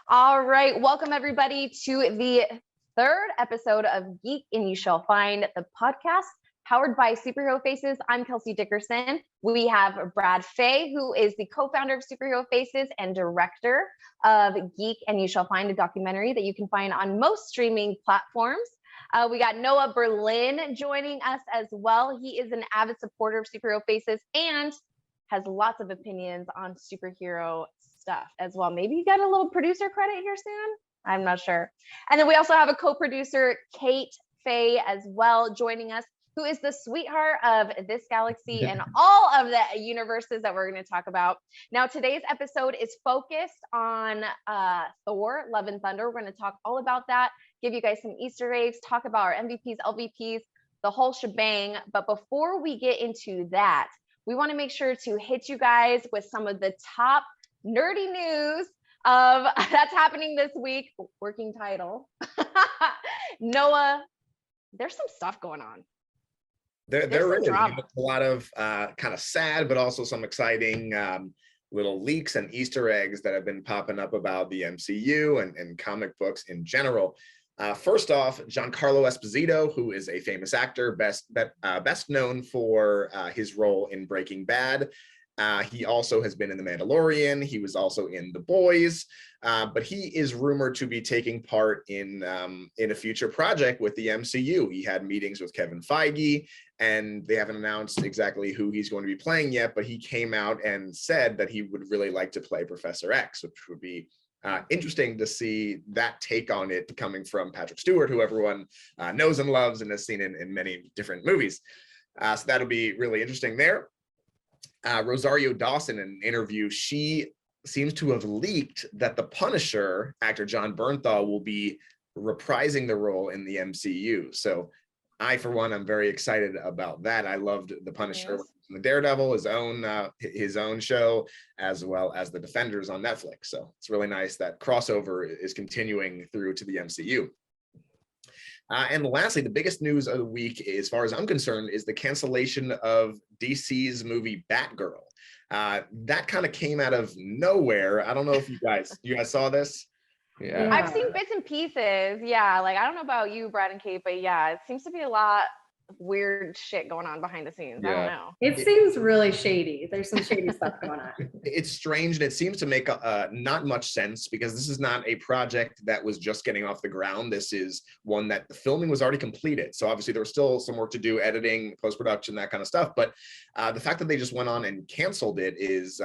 All right, welcome everybody to the third episode of Geek and You Shall Find, the podcast powered by Superhero Faces. I'm Kelsey Dickerson. We have Brad Fay, who is the co-founder of Superhero Faces and director of Geek and You Shall Find, a documentary that you can find on most streaming platforms. We got Noah Berlin joining us as well. He is an avid supporter of Superhero Faces and has lots of opinions on superhero stuff as well. Maybe you got a little producer credit here soon. I'm not sure. And then we also have a co-producer, Kate Fay, as well, joining us, who is the sweetheart of this galaxy and all of the universes that we're going to talk about. Now, today's episode is focused on Thor, Love and Thunder. We're going to talk all about that, give you guys some Easter eggs, talk about our MVPs, LVPs, the whole shebang. But before we get into that, we want to make sure to hit you guys with some of the top nerdy news of that's happening this week. Working title. Noah, there's some stuff going on. There is a lot of kind of sad, but also some exciting little leaks and Easter eggs that have been popping up about the MCU and comic books in general. First off, Giancarlo Esposito, who is a famous actor, best known for his role in Breaking Bad. He also has been in The Mandalorian. He was also in The Boys, but he is rumored to be taking part in a future project with the MCU. He had meetings with Kevin Feige, and they haven't announced exactly who he's going to be playing yet, but he came out and said that he would really like to play Professor X, which would be interesting to see that take on it coming from Patrick Stewart, who everyone knows and loves and has seen in many different movies. So that'll be really interesting there. Rosario Dawson, in an interview, she seems to have leaked that the Punisher, actor John Bernthal, will be reprising the role in the MCU. So I, for one, I'm very excited about that. I loved the Punisher, the Daredevil, his own show, as well as the Defenders on Netflix. So it's really nice that crossover is continuing through to the MCU. And lastly, the biggest news of the week, as far as I'm concerned, is the cancellation of DC's movie Batgirl. That kind of came out of nowhere. I don't know if you guys saw this. Yeah, I've seen bits and pieces. Yeah, like I don't know about you, Brad and Kate, but yeah, it seems to be a lot of weird shit going on behind the scenes. I don't know. It seems really shady. There's some shady stuff going on. It's strange, and it seems to make not much sense, because this is not a project that was just getting off the ground. This is one that the filming was already completed. So obviously there was still some work to do, editing, post-production, that kind of stuff. But the fact that they just went on and canceled it is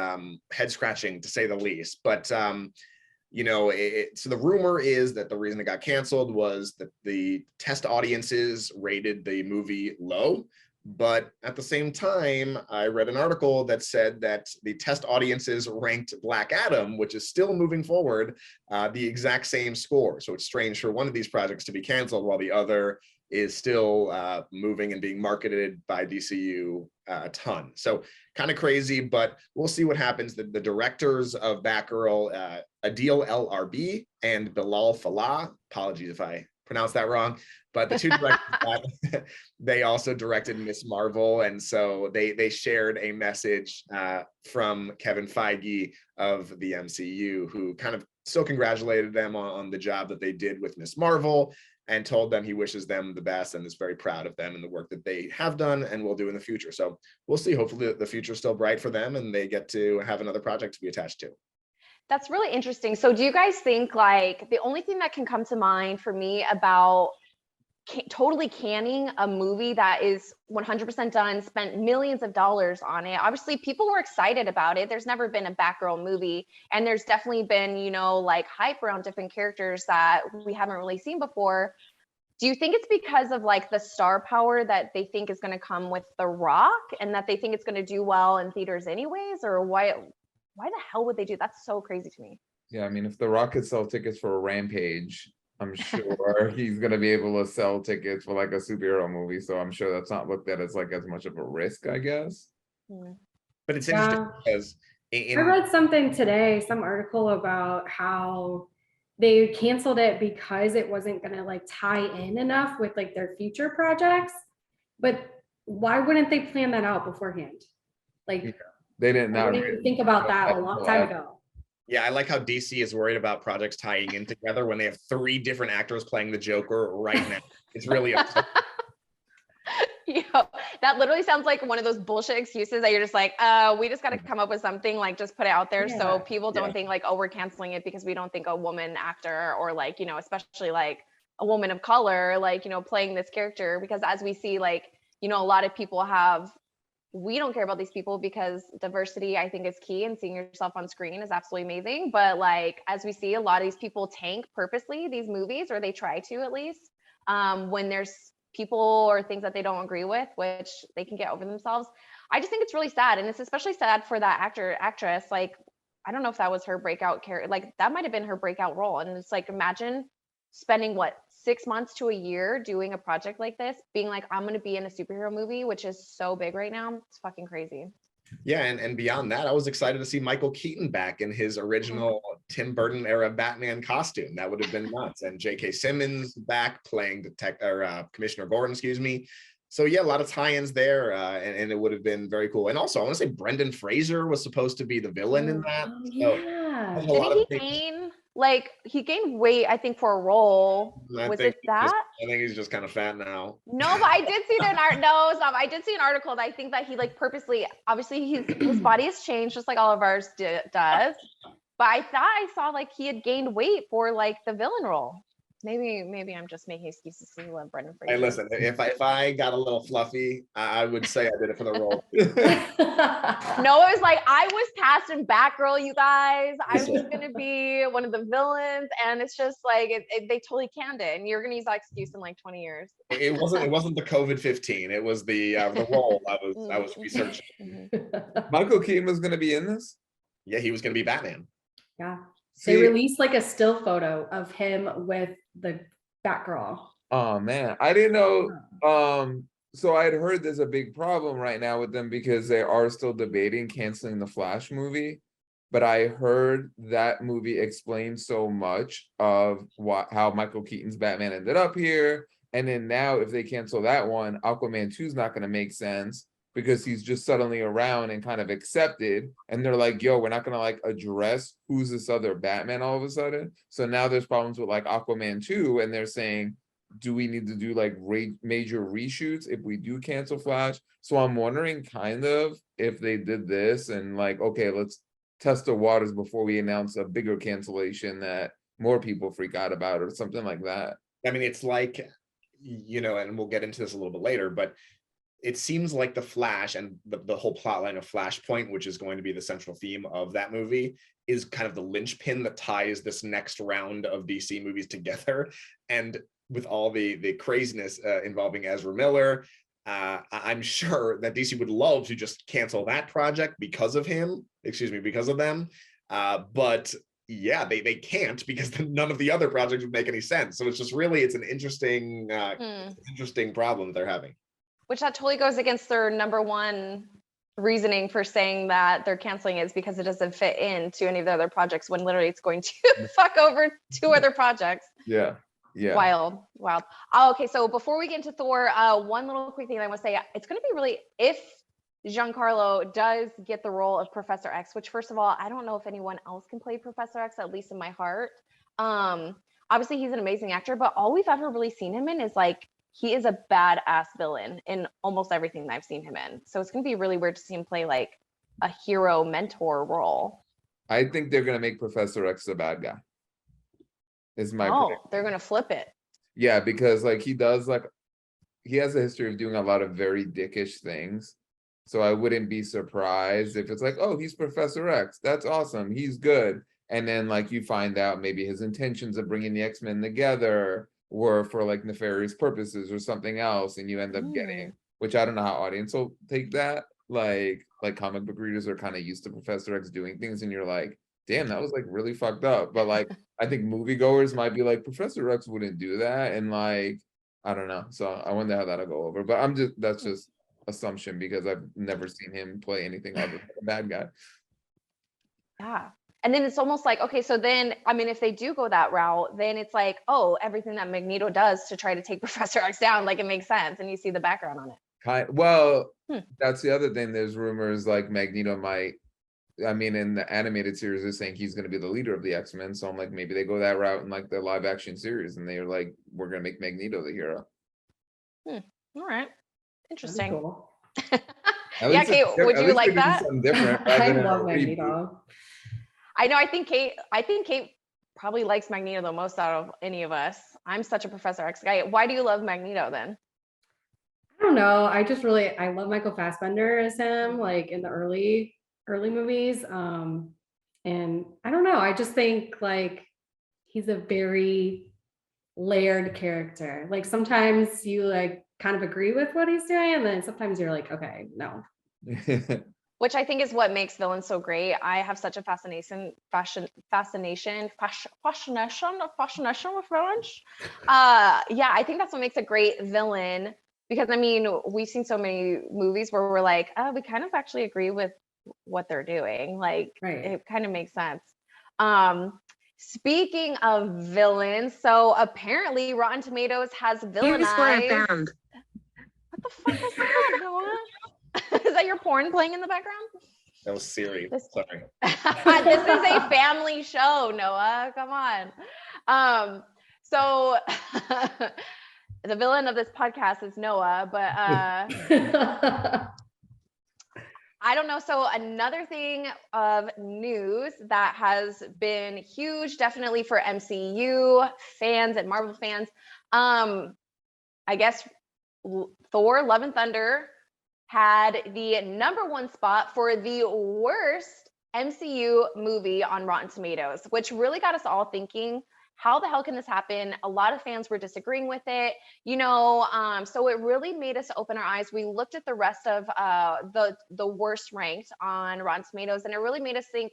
head-scratching, to say the least. But so the rumor is that the reason it got canceled was that the test audiences rated the movie low. But at the same time, I read an article that said that the test audiences ranked Black Adam, which is still moving forward, the exact same score. So it's strange for one of these projects to be canceled while the other is still moving and being marketed by DCU a ton. So kind of crazy, but we'll see what happens. The directors of Batgirl, Adil El-Arbi and Bilal Fallah, apologies if I pronounced that wrong, but the two directors, they also directed Miss Marvel. And so they shared a message from Kevin Feige of the MCU, who kind of still congratulated them on the job that they did with Miss Marvel, and told them he wishes them the best and is very proud of them and the work that they have done and will do in the future. So we'll see. Hopefully the future is still bright for them and they get to have another project to be attached to. That's really interesting. So do you guys think, like, the only thing that can come to mind for me about totally canning a movie that is 100% done, spent millions of dollars on it, obviously people were excited about it. There's never been a Batgirl movie, and there's definitely been, like, hype around different characters that we haven't really seen before. Do you think it's because of, like, the star power that they think is going to come with The Rock, and that they think it's going to do well in theaters anyways? Or why the hell would they do that? That's so crazy to me. Yeah, I mean, if The Rock could sell tickets for a Rampage, I'm sure he's going to be able to sell tickets for like a superhero movie. So I'm sure that's not looked at as like as much of a risk, I guess. But it's interesting because I read something today, some article about how they canceled it because it wasn't going to like tie in enough with like their future projects. But why wouldn't they plan that out beforehand? Like, they didn't think about that a long time ago. Yeah, I like how DC is worried about projects tying in together when they have 3 different actors playing the Joker right now. It's really upsetting. Yeah, that literally sounds like one of those bullshit excuses that you're just like, we just got to come up with something, like just put it out there so people don't think like, oh, we're canceling it because we don't think a woman actor or like, you know, especially like a woman of color, like, you know, playing this character. Because as we see, like, you know, a lot of people we don't care about these people because diversity, I think, is key, and seeing yourself on screen is absolutely amazing. But like, as we see, a lot of these people tank purposely these movies, or they try to at least, when there's people or things that they don't agree with, which they can get over themselves. I just think it's really sad. And it's especially sad for that actress. Like, I don't know if that was her breakout character. Like, that might have been her breakout role. And it's like, imagine spending 6 months to a year doing a project like this, being like, I'm going to be in a superhero movie, which is so big right now. It's fucking crazy. Yeah, and beyond that, I was excited to see Michael Keaton back in his original Tim Burton era Batman costume. That would have been nuts. And J.K. Simmons back playing Commissioner Gordon, excuse me. So yeah, a lot of tie-ins there, and it would have been very cool. And also, I want to say Brendan Fraser was supposed to be the villain in that. Oh, yeah. So, Didn't he gain weight, I think, for a role? I Was think it that? I think he's just kind of fat now. No, but I did see I did see an article that I think that he like purposely, obviously his body has changed just like all of ours does. But I thought I saw like he had gained weight for like the villain role. Maybe I'm just making excuses to love Brendan Fraser. Hey, listen, if I got a little fluffy, I would say I did it for the role. No, it was like I was cast in Batgirl, you guys. I was gonna be one of the villains, and it's just like they totally canned it, and you're gonna use that excuse in like 20 years. It wasn't the COVID-15. It was the role I was researching. Michael Keaton was gonna be in this? Yeah, he was gonna be Batman. Yeah. They released like a still photo of him with the Batgirl. Oh man, I didn't know. So I'd heard there's a big problem right now with them because they are still debating canceling the Flash movie. But I heard that movie explains so much of how Michael Keaton's Batman ended up here. And then now if they cancel that one, Aquaman 2 is not going to make sense because he's just suddenly around and kind of accepted. And they're like, yo, we're not going to like address who's this other Batman all of a sudden. So now there's problems with like Aquaman 2. And they're saying, do we need to do like major reshoots if we do cancel Flash? So I'm wondering kind of if they did this and like, okay, let's test the waters before we announce a bigger cancellation that more people freak out about or something like that. I mean, it's like, you know, and we'll get into this a little bit later, but it seems like the Flash and the whole plot line of Flashpoint, which is going to be the central theme of that movie, is kind of the linchpin that ties this next round of DC movies together. And with all the craziness involving Ezra Miller, I'm sure that DC would love to just cancel that project because of them. But yeah, they can't because none of the other projects would make any sense. So it's just really, it's an interesting problem they're having. Which that totally goes against their number one reasoning for saying that they're canceling it is because it doesn't fit into any of the other projects when literally it's going to fuck over 2 other projects. Yeah. Wild. Oh, okay, so before we get into Thor, one little quick thing I want to say, it's going to be really, if Giancarlo does get the role of Professor X, which first of all, I don't know if anyone else can play Professor X, at least in my heart. Obviously he's an amazing actor, but all we've ever really seen him in is like, he is a badass villain in almost everything that I've seen him in. So it's going to be really weird to see him play like a hero mentor role. I think they're going to make Professor X the bad guy. Is my prediction. They're going to flip it. Yeah, because like he has a history of doing a lot of very dickish things. So I wouldn't be surprised if it's like, oh, he's Professor X. That's awesome. He's good. And then like you find out maybe his intentions of bringing the X-Men together were for like nefarious purposes or something else, and you end up getting, which I don't know how audience will take that. Like comic book readers are kind of used to Professor X doing things, and you're like, damn, that was like really fucked up. But like, I think moviegoers might be like, Professor X wouldn't do that, and like, I don't know. So I wonder how that'll go over. But that's just assumption because I've never seen him play anything other than a bad guy. Yeah. And then it's almost like, okay, so then, I mean, if they do go that route, then it's like, oh, everything that Magneto does to try to take Professor X down, like it makes sense. And you see the background on it. That's the other thing. There's rumors like Magneto might I mean, in the animated series, they're saying he's going to be the leader of the X-Men. So I'm like, maybe they go that route in like the live action series, and they're like, we're going to make Magneto the hero. All right, interesting. Cool. Yeah, Kate, would you like that? Something different I love Magneto. I know. I think Kate probably likes Magneto the most out of any of us. I'm such a Professor X guy. Why do you love Magneto then? I don't know. I love Michael Fassbender as him, like in the early movies. And I don't know. I just think like he's a very layered character. Like sometimes you like kind of agree with what he's doing, and then sometimes you're like, okay, no. Which I think is what makes villains so great. I have such a fascination with villains. Yeah, I think that's what makes a great villain, because I mean, we've seen so many movies where we're like, oh, we kind of actually agree with what they're doing. Like, It kind of makes sense. Speaking of villains, so apparently Rotten Tomatoes has villainized. What the fuck was that, Noah? Is that your porn playing in the background? That was Siri. Sorry. This is a family show, Noah. Come on. So the villain of this podcast is Noah, but I don't know. So another thing of news that has been huge, definitely for MCU fans and Marvel fans, I guess Thor: Love and Thunder had the #1 spot for the worst MCU movie on Rotten Tomatoes, which really got us all thinking, how the hell can this happen? A lot of fans were disagreeing with it, so it really made us open our eyes. We looked at the rest of the worst ranked on Rotten Tomatoes, and it really made us think,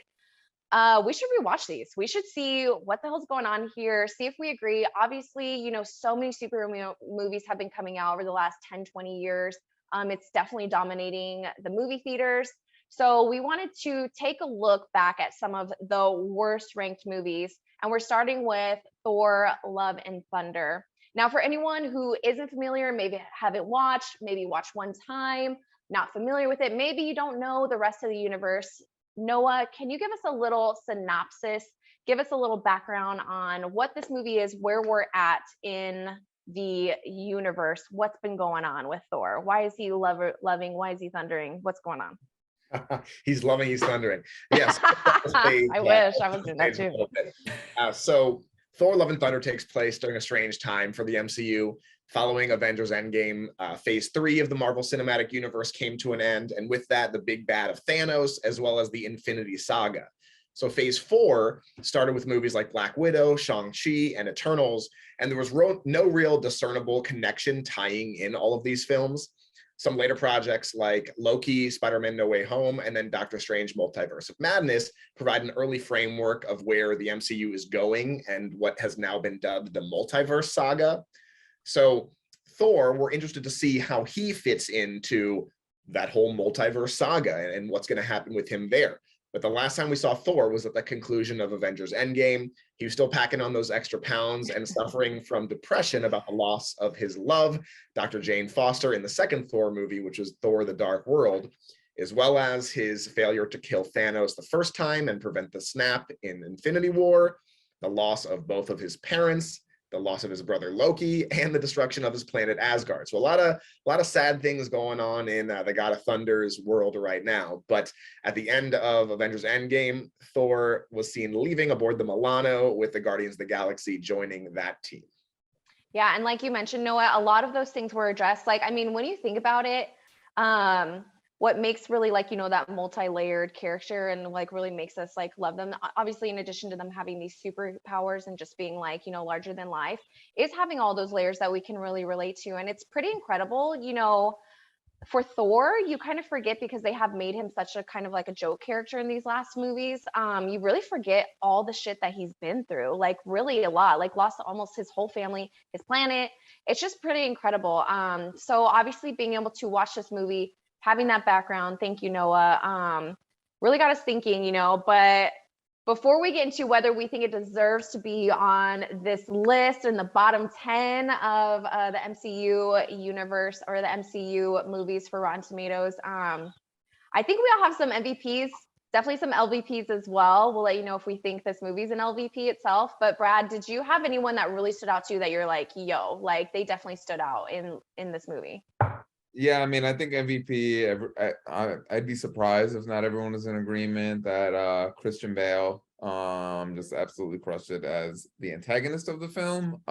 we should rewatch these. We should see what the hell's going on here, see if we agree. Obviously, so many superhero movies have been coming out over the last 10, 20 years. It's definitely dominating the movie theaters. So we wanted to take a look back at some of the worst ranked movies. And we're starting with Thor: Love and Thunder. Now, for anyone who isn't familiar, maybe haven't watched, maybe watched one time, not familiar with it, maybe you don't know the rest of the universe. Noah, can you give us a little synopsis? Give us a little background on what this movie is, where we're at in the universe, what's been going on with Thor? Why is he loving? Why is he thundering? What's going on? He's loving, he's thundering. Yes. I wish I was doing that too. So Thor: Love and Thunder takes place during a strange time for the MCU. Following Avengers Endgame, phase 3 of the Marvel Cinematic Universe came to an end. And with that, the big bad of Thanos, as well as the Infinity Saga. So phase 4 started with movies like Black Widow, Shang-Chi, and Eternals. And there was no real discernible connection tying in all of these films. Some later projects like Loki, Spider-Man No Way Home, and then Doctor Strange Multiverse of Madness provide an early framework of where the MCU is going and what has now been dubbed the Multiverse Saga. So Thor, we're interested to see how he fits into that whole multiverse saga and what's going to happen with him there. But the last time we saw Thor was at the conclusion of Avengers Endgame. He was still packing on those extra pounds and suffering from depression about the loss of his love, Dr. Jane Foster, in the second Thor movie, which was Thor: The Dark World, as well as his failure to kill Thanos the first time and prevent the snap in Infinity War, the loss of both of his parents, the loss of his brother Loki, and the destruction of his planet Asgard. So a lot of sad things going on in the God of Thunder's world right now. But at the end of Avengers Endgame, Thor was seen leaving aboard the Milano, with the Guardians of the Galaxy joining that team. Yeah, and like you mentioned, Noah, a lot of those things were addressed. Like, I mean, when you think about it, what makes really like, that multi-layered character and like really makes us like love them, obviously, in addition to them having these superpowers and just being like, larger than life, is having all those layers that we can really relate to. And it's pretty incredible, for Thor, you kind of forget, because they have made him such a kind of like a joke character in these last movies. You really forget all the shit that he's been through, like really a lot, like lost almost his whole family, his planet. It's just pretty incredible. So obviously being able to watch this movie, having that background, thank you, Noah, really got us thinking, but before we get into whether we think it deserves to be on this list in the bottom 10 of the MCU universe or the MCU movies for Rotten Tomatoes, I think we all have some MVPs Definitely some LVPs as well. We'll let you know if we think this movie's an LVP itself. But Brad, did you have anyone that really stood out to you that you're like, yo, like they definitely stood out in this movie? Yeah, I mean, I think MVP. I'd be surprised if not everyone is in agreement that Christian Bale just absolutely crushed it as the antagonist of the film.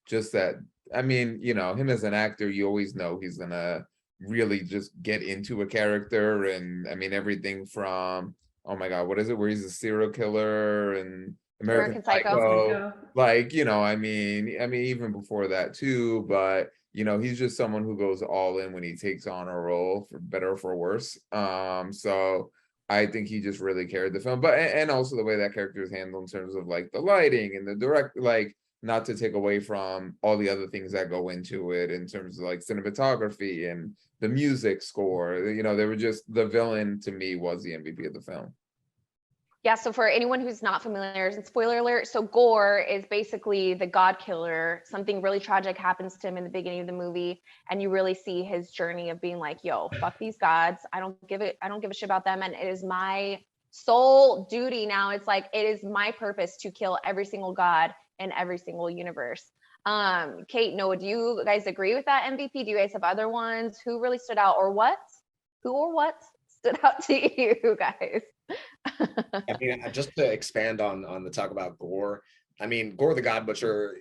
Just that, I mean, you know, him as an actor, you always know he's gonna really just get into a character, and I mean everything from, oh my God, what is it, where he's a serial killer and American Psycho, like, you know, I mean even before that too, but you know, he's just someone who goes all in when he takes on a role, for better or for worse. So I think he just really carried the film, but and also the way that character is handled in terms of like the lighting and the direct, like, not to take away from all the other things that go into it in terms of like cinematography and the music score. You know, they were just, the villain to me was the MVP of the film. Yeah, so for anyone who's not familiar, and spoiler alert, so Gore is basically the god killer. Something really tragic happens to him in the beginning of the movie, and you really see his journey of being like, yo, fuck these gods. I don't give a shit about them, and it is my sole duty now. It's like, it is my purpose to kill every single god in every single universe. Kate, Noah, do you guys agree with that MVP? Do you guys have other ones? Who really stood out, or what? Who or what stood out to you guys? I mean, just to expand on the talk about Gore, I mean, Gore the God Butcher,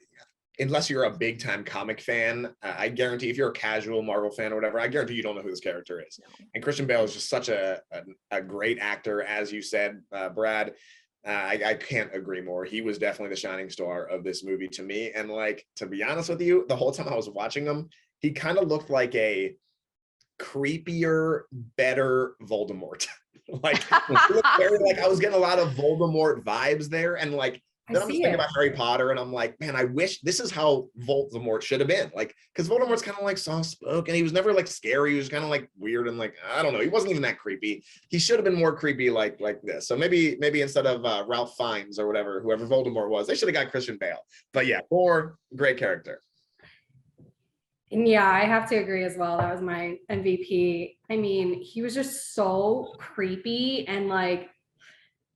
unless you're a big time comic fan, I guarantee if you're a casual Marvel fan or whatever, I guarantee you don't know who this character is. No. And Christian Bale is just such a great actor, as you said, Brad. I can't agree more. He was definitely the shining star of this movie to me. And like, to be honest with you, the whole time I was watching him, he kind of looked like a creepier, better Voldemort. Like, very, like, I was getting a lot of Voldemort vibes there, and like then I'm just thinking about Harry Potter, and I'm like, man, I wish this is how Voldemort should have been. Like, because Voldemort's kind of like soft spoken. He was never like scary. He was kind of like weird and like, I don't know. He wasn't even that creepy. He should have been more creepy like this. So maybe instead of Ralph Fiennes or whatever, whoever Voldemort was, they should have got Christian Bale. But yeah, Thor, great character. Yeah, I have to agree as well. That was my MVP. I mean, he was just so creepy, and like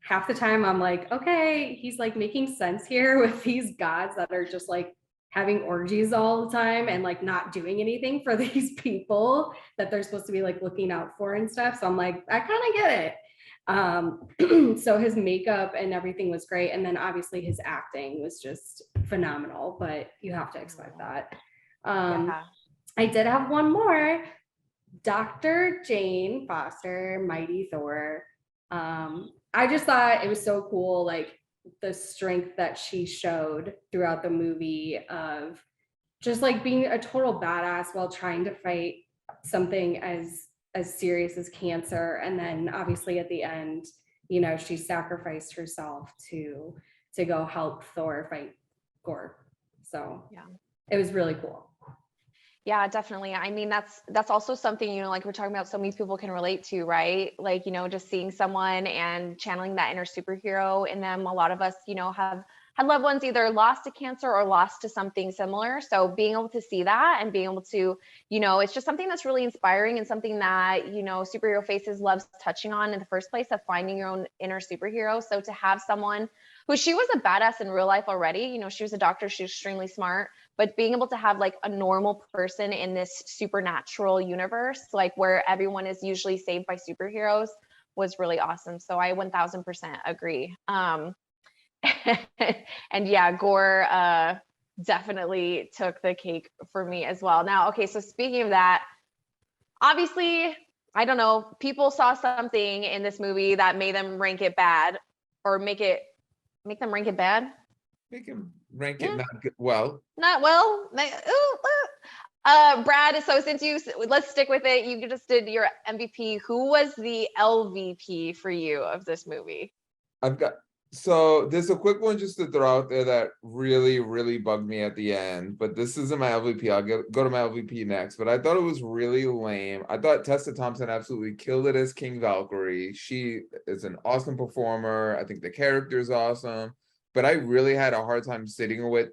half the time I'm like, okay, he's like making sense here with these gods that are just like having orgies all the time and like not doing anything for these people that they're supposed to be like looking out for and stuff. So I'm like, I kind of get it. So his makeup and everything was great. And then obviously his acting was just phenomenal, but you have to expect that. Yeah. I did have one more. Dr. Jane Foster, Mighty Thor. I just thought it was so cool, like the strength that she showed throughout the movie of just like being a total badass while trying to fight something as serious as cancer. And then obviously at the end, you know, she sacrificed herself to go help Thor fight Gore. So yeah, it was really cool. Yeah, definitely. I mean, that's also something, you know, like we're talking about, so many people can relate to, right? Like, you know, just seeing someone and channeling that inner superhero in them. A lot of us, you know, have had loved ones either lost to cancer or lost to something similar. So being able to see that and being able to, you know, it's just something that's really inspiring and something that, you know, Superhero Faces loves touching on in the first place, of finding your own inner superhero. So to have someone who, she was a badass in real life already, you know, she was a doctor, she was extremely smart, but being able to have like a normal person in this supernatural universe, like where everyone is usually saved by superheroes, was really awesome. So I 1000% agree. And yeah, Gore definitely took the cake for me as well. Now, okay, so speaking of that, obviously, I don't know, people saw something in this movie that made them rank it bad, or make them rank it bad. Make him rank it not good. Well, not well. Brad, so since let's stick with it. You just did your MVP. Who was the LVP for you of this movie? So there's a quick one just to throw out there that really, really bugged me at the end, but this isn't my LVP. I'll go to my LVP next, but I thought it was really lame. I thought Tessa Thompson absolutely killed it as King Valkyrie. She is an awesome performer. I think the character is awesome, but I really had a hard time sitting with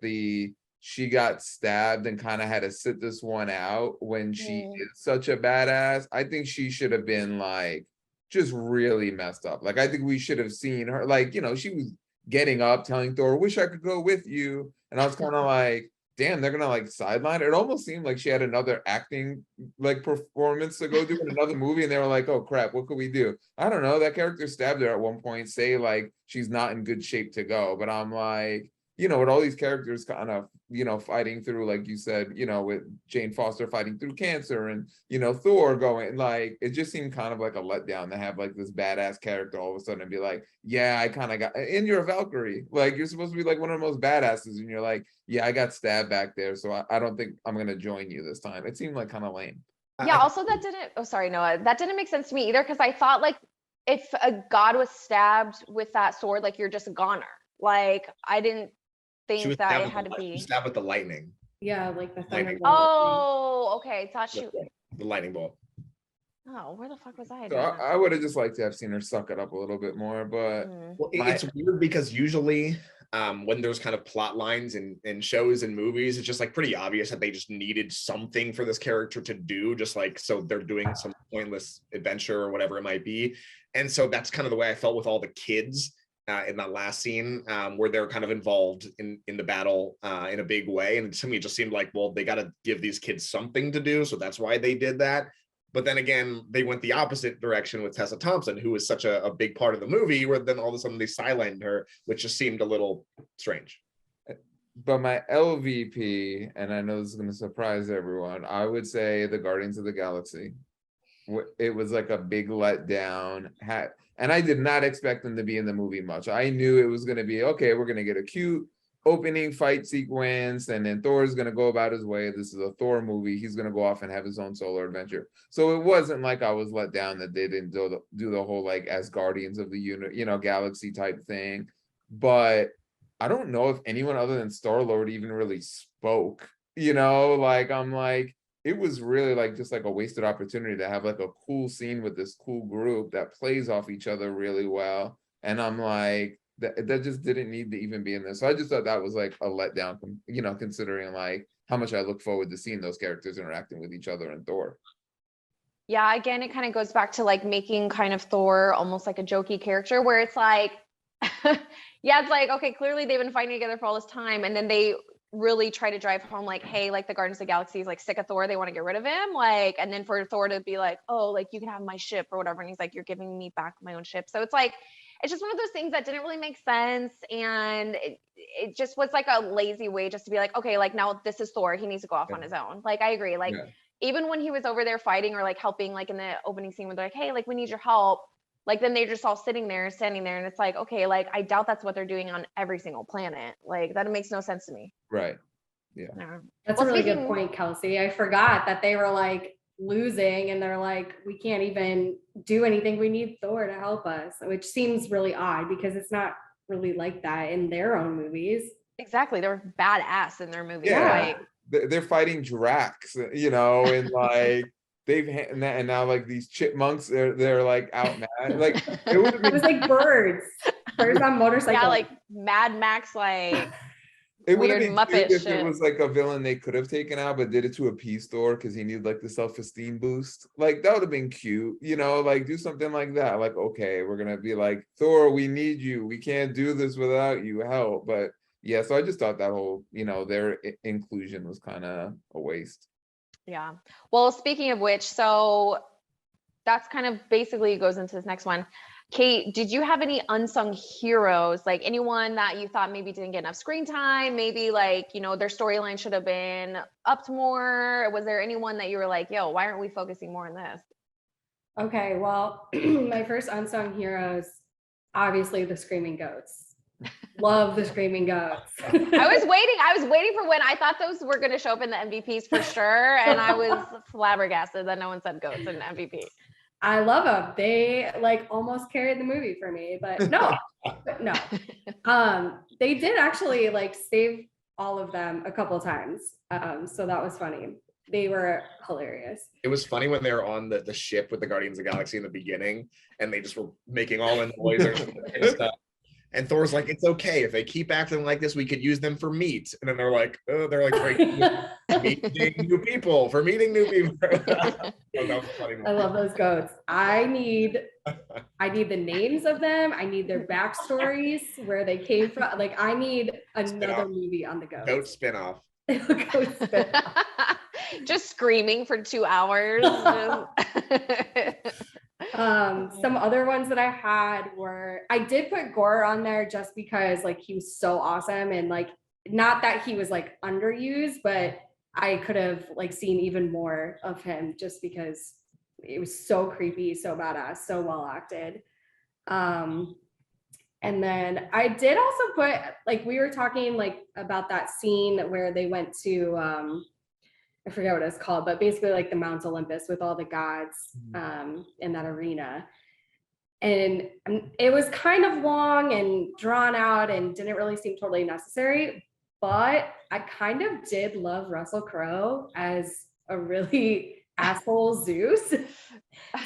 she got stabbed and kind of had to sit this one out when she is such a badass. I think she should have been like just really messed up. Like, I think we should have seen her, like, you know, she was getting up, telling Thor, wish I could go with you. And I was kind of like, damn, they're gonna like sideline. It almost seemed like she had another acting like performance to go do in another movie, and they were like, oh crap, what could we do? I don't know. That character stabbed her at one point, say like she's not in good shape to go. But I'm like, you know, with all these characters kind of, you know, fighting through, like you said, you know, with Jane Foster fighting through cancer, and, you know, Thor going, like, it just seemed kind of like a letdown to have like this badass character all of a sudden and be like, yeah, I kind of got, and you're a Valkyrie, like, you're supposed to be like one of the most badasses, and you're like, yeah, I got stabbed back there, so I don't think I'm gonna join you this time. It seemed like kind of lame. Yeah, also that didn't, oh, sorry, Noah, that didn't make sense to me either, because I thought like if a god was stabbed with that sword, like you're just a goner. Like, I didn't think that it had to be stabbed with the lightning. Yeah, like the Lightning. thunderbolt. Oh, okay. Thought she. The lightning bolt. Oh, where the fuck was I? So I would have just liked to have seen her suck it up a little bit more, but well, it's weird because usually when there's kind of plot lines in shows and movies, it's just like pretty obvious that they just needed something for this character to do, just like, so they're doing some pointless adventure or whatever it might be. And so that's kind of the way I felt with all the kids in that last scene, where they're kind of involved in the battle in a big way. And to me, it just seemed like, well, they got to give these kids something to do, so that's why they did that. But then again, they went the opposite direction with Tessa Thompson, who was such a big part of the movie, where then all of a sudden they sidelined her, which just seemed a little strange. But my LVP, and I know this is going to surprise everyone, I would say the Guardians of the Galaxy. It was like a big letdown. And I did not expect them to be in the movie much. I knew it was going to be, okay, we're going to get a cute opening fight sequence, and then Thor is going to go about his way. This is a Thor movie. He's going to go off and have his own solo adventure. So it wasn't like I was let down that they didn't do the whole like as Guardians of the Galaxy type thing. But I don't know if anyone other than Star-Lord even really spoke, like I'm like, it was really like just like a wasted opportunity to have like a cool scene with this cool group that plays off each other really well. And I'm like, that just didn't need to even be in there. So I just thought that was like a letdown, considering like how much I look forward to seeing those characters interacting with each other in Thor. Yeah, again, it kind of goes back to like making kind of Thor almost like a jokey character, where it's like, yeah, it's like, okay, clearly they've been fighting together for all this time. And then they really try to drive home like, hey, like the Guardians of the Galaxy is like sick of Thor, they want to get rid of him, like, and then for Thor to be like, oh, like you can have my ship or whatever, and he's like, you're giving me back my own ship. So it's like, it's just one of those things that didn't really make sense, and it just was like a lazy way just to be like, okay, like now this is Thor, he needs to go off on his own. Like, I agree, like even when he was over there fighting or like helping, like in the opening scene where they're like, hey, like we need your help, like then they're just all standing there, and it's like, okay, like I doubt that's what they're doing on every single planet. Like that makes no sense to me. Right. Yeah. That's a really good point, Kelsey. I forgot that they were like losing and they're like, we can't even do anything. We need Thor to help us, which seems really odd because it's not really like that in their own movies. Exactly. They were badass in their movies. Yeah. Like, they're fighting Drax, and like and now like these chipmunks, they're like out mad. Like it was like birds on motorcycles. Yeah, like Mad Max, like it would have weird been Muppet cute if shit. it was like a villain they could have taken out, but did it to appease Thor because he needed like the self-esteem boost. Like that would have been cute, like do something like that. Like, okay, we're gonna be like, Thor, we need you. We can't do this without you. Help. But yeah, so I just thought that whole, their inclusion was kind of a waste. Yeah. Well, speaking of which, so that's kind of basically goes into this next one. Kate, did you have any unsung heroes, like anyone that you thought maybe didn't get enough screen time, maybe like, their storyline should have been upped more? Was there anyone that you were like, yo, why aren't we focusing more on this? Okay, well, my first unsung heroes, obviously the Screaming Goats. Love the Screaming Goats. I was waiting for when I thought those were going to show up in the MVPs for sure, and I was flabbergasted that no one said goats in MVP. I love them. They like almost carried the movie for me, but no. They did actually like save all of them a couple times. So that was funny. They were hilarious. It was funny when they were on the ship with the Guardians of the Galaxy in the beginning, and they just were making all the noise and stuff. And Thor's like, it's okay. If they keep acting like this, we could use them for meat. And then they're like, meeting new people, for meeting new people. That was a funny I love those goats. I need the names of them. I need their backstories, where they came from. Like, I need another movie on the goats. Goat spinoff. Goat spinoff. Just screaming for 2 hours. Some other ones that I had were, I did put Gore on there just because like he was so awesome, and like, not that he was like underused, but I could have like seen even more of him just because it was so creepy, so badass, so well acted. And then I did also put, like, we were talking like about that scene where they went to I forget what it's called, but basically like the Mount Olympus with all the gods in that arena. And it was kind of long and drawn out and didn't really seem totally necessary, but I kind of did love Russell Crowe as a really asshole Zeus.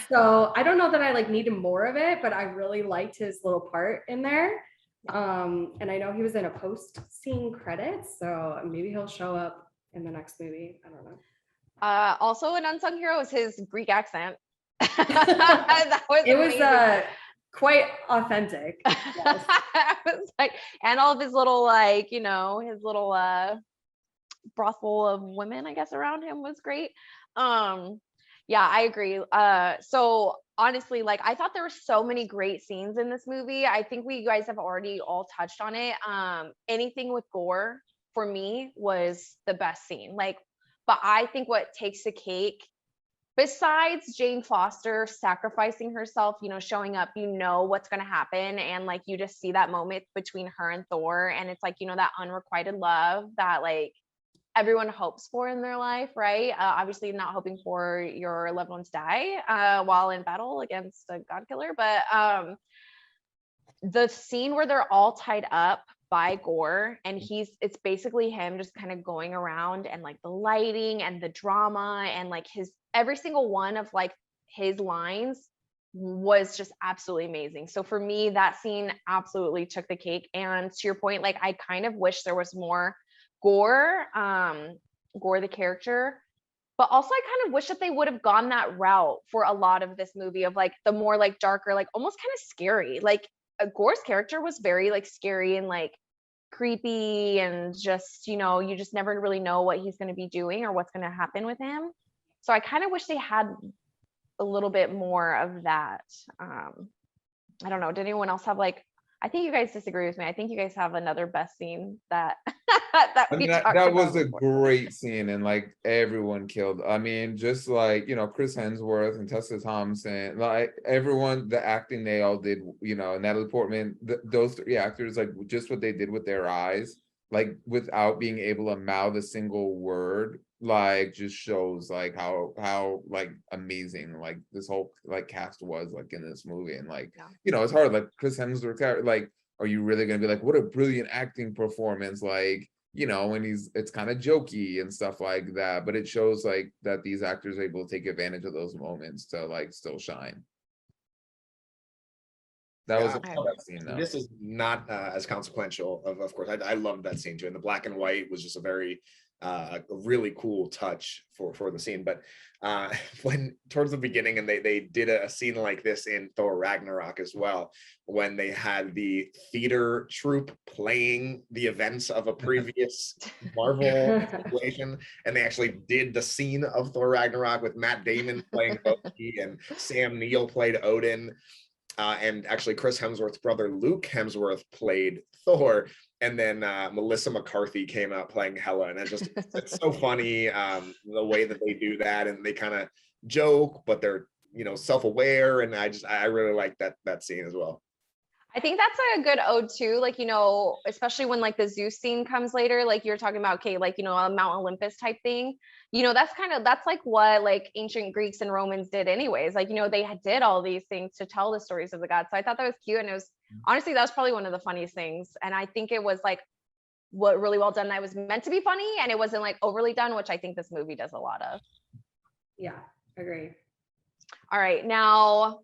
So I don't know that I like needed more of it, but I really liked his little part in there. And I know he was in a post-scene credits, so maybe he'll show up in the next movie. I don't know. Also an unsung hero is his Greek accent. That was it amazing. Was quite authentic. Yes. Was like, and all of his little, like, you know, his little brothel of women, I guess, around him was great. Yeah, I agree. So honestly, like, I thought there were so many great scenes in this movie. I think we guys have already all touched on it. Anything with Gore for me was the best scene. Like, but I think what takes the cake, besides Jane Foster sacrificing herself, you know, showing up, you know what's going to happen. And like, you just see that moment between her and Thor. And it's like, you know, that unrequited love that like everyone hopes for in their life, right? Obviously not hoping for your loved ones die while in battle against a god killer. But the scene where they're all tied up by Gore, and it's basically him just kind of going around, and like the lighting and the drama and like his every single one of like his lines was just absolutely amazing. So for me, that scene absolutely took the cake. And to your point, like, I kind of wish there was more Gore the character, but also I kind of wish that they would have gone that route for a lot of this movie of like the more like darker, like almost kind of scary. Like Gore's character was very like scary and like creepy, and just, you know, you just never really know what he's going to be doing or what's going to happen with him. So I kind of wish they had a little bit more of that. I don't know. Did anyone else have like, I think you guys disagree with me. I think you guys have another best scene that that was a great scene, and like everyone killed. I mean, just like, you know, Chris Hemsworth and Tessa Thompson, like everyone, the acting they all did, you know, Natalie Portman, those three actors, like just what they did with their eyes, like without being able to mouth a single word, like just shows like how like amazing like this whole like cast was like in this movie. And like, you know, it's hard, like Chris Hemsworth, like, are you really gonna be like, what a brilliant acting performance, like, you know, when it's kind of jokey and stuff like that, but it shows like that these actors are able to take advantage of those moments to like still shine. That was a that scene, though. This is not as consequential. Of course, I loved that scene too, and the black and white was just a really cool touch for the scene. But when towards the beginning, and they did a scene like this in Thor Ragnarok as well, when they had the theater troupe playing the events of a previous Marvel situation, and they actually did the scene of Thor Ragnarok with Matt Damon playing Loki and Sam Neill played Odin. And actually Chris Hemsworth's brother Luke Hemsworth played Thor, and then Melissa McCarthy came out playing Hela, and it's so funny the way that they do that, and they kind of joke, but they're, you know, self-aware, and I really like that scene as well. I think that's a good ode too, like, you know, especially when like the Zeus scene comes later, like you're talking about, okay, like, you know, a Mount Olympus type thing, you know, that's like what like ancient Greeks and Romans did anyways, like, you know, they did all these things to tell the stories of the gods. So I thought that was cute, and it was honestly, that was probably one of the funniest things, and I think it was like what really well done. That was meant to be funny, and it wasn't like overly done, which I think this movie does a lot of. Yeah, agree. All right, now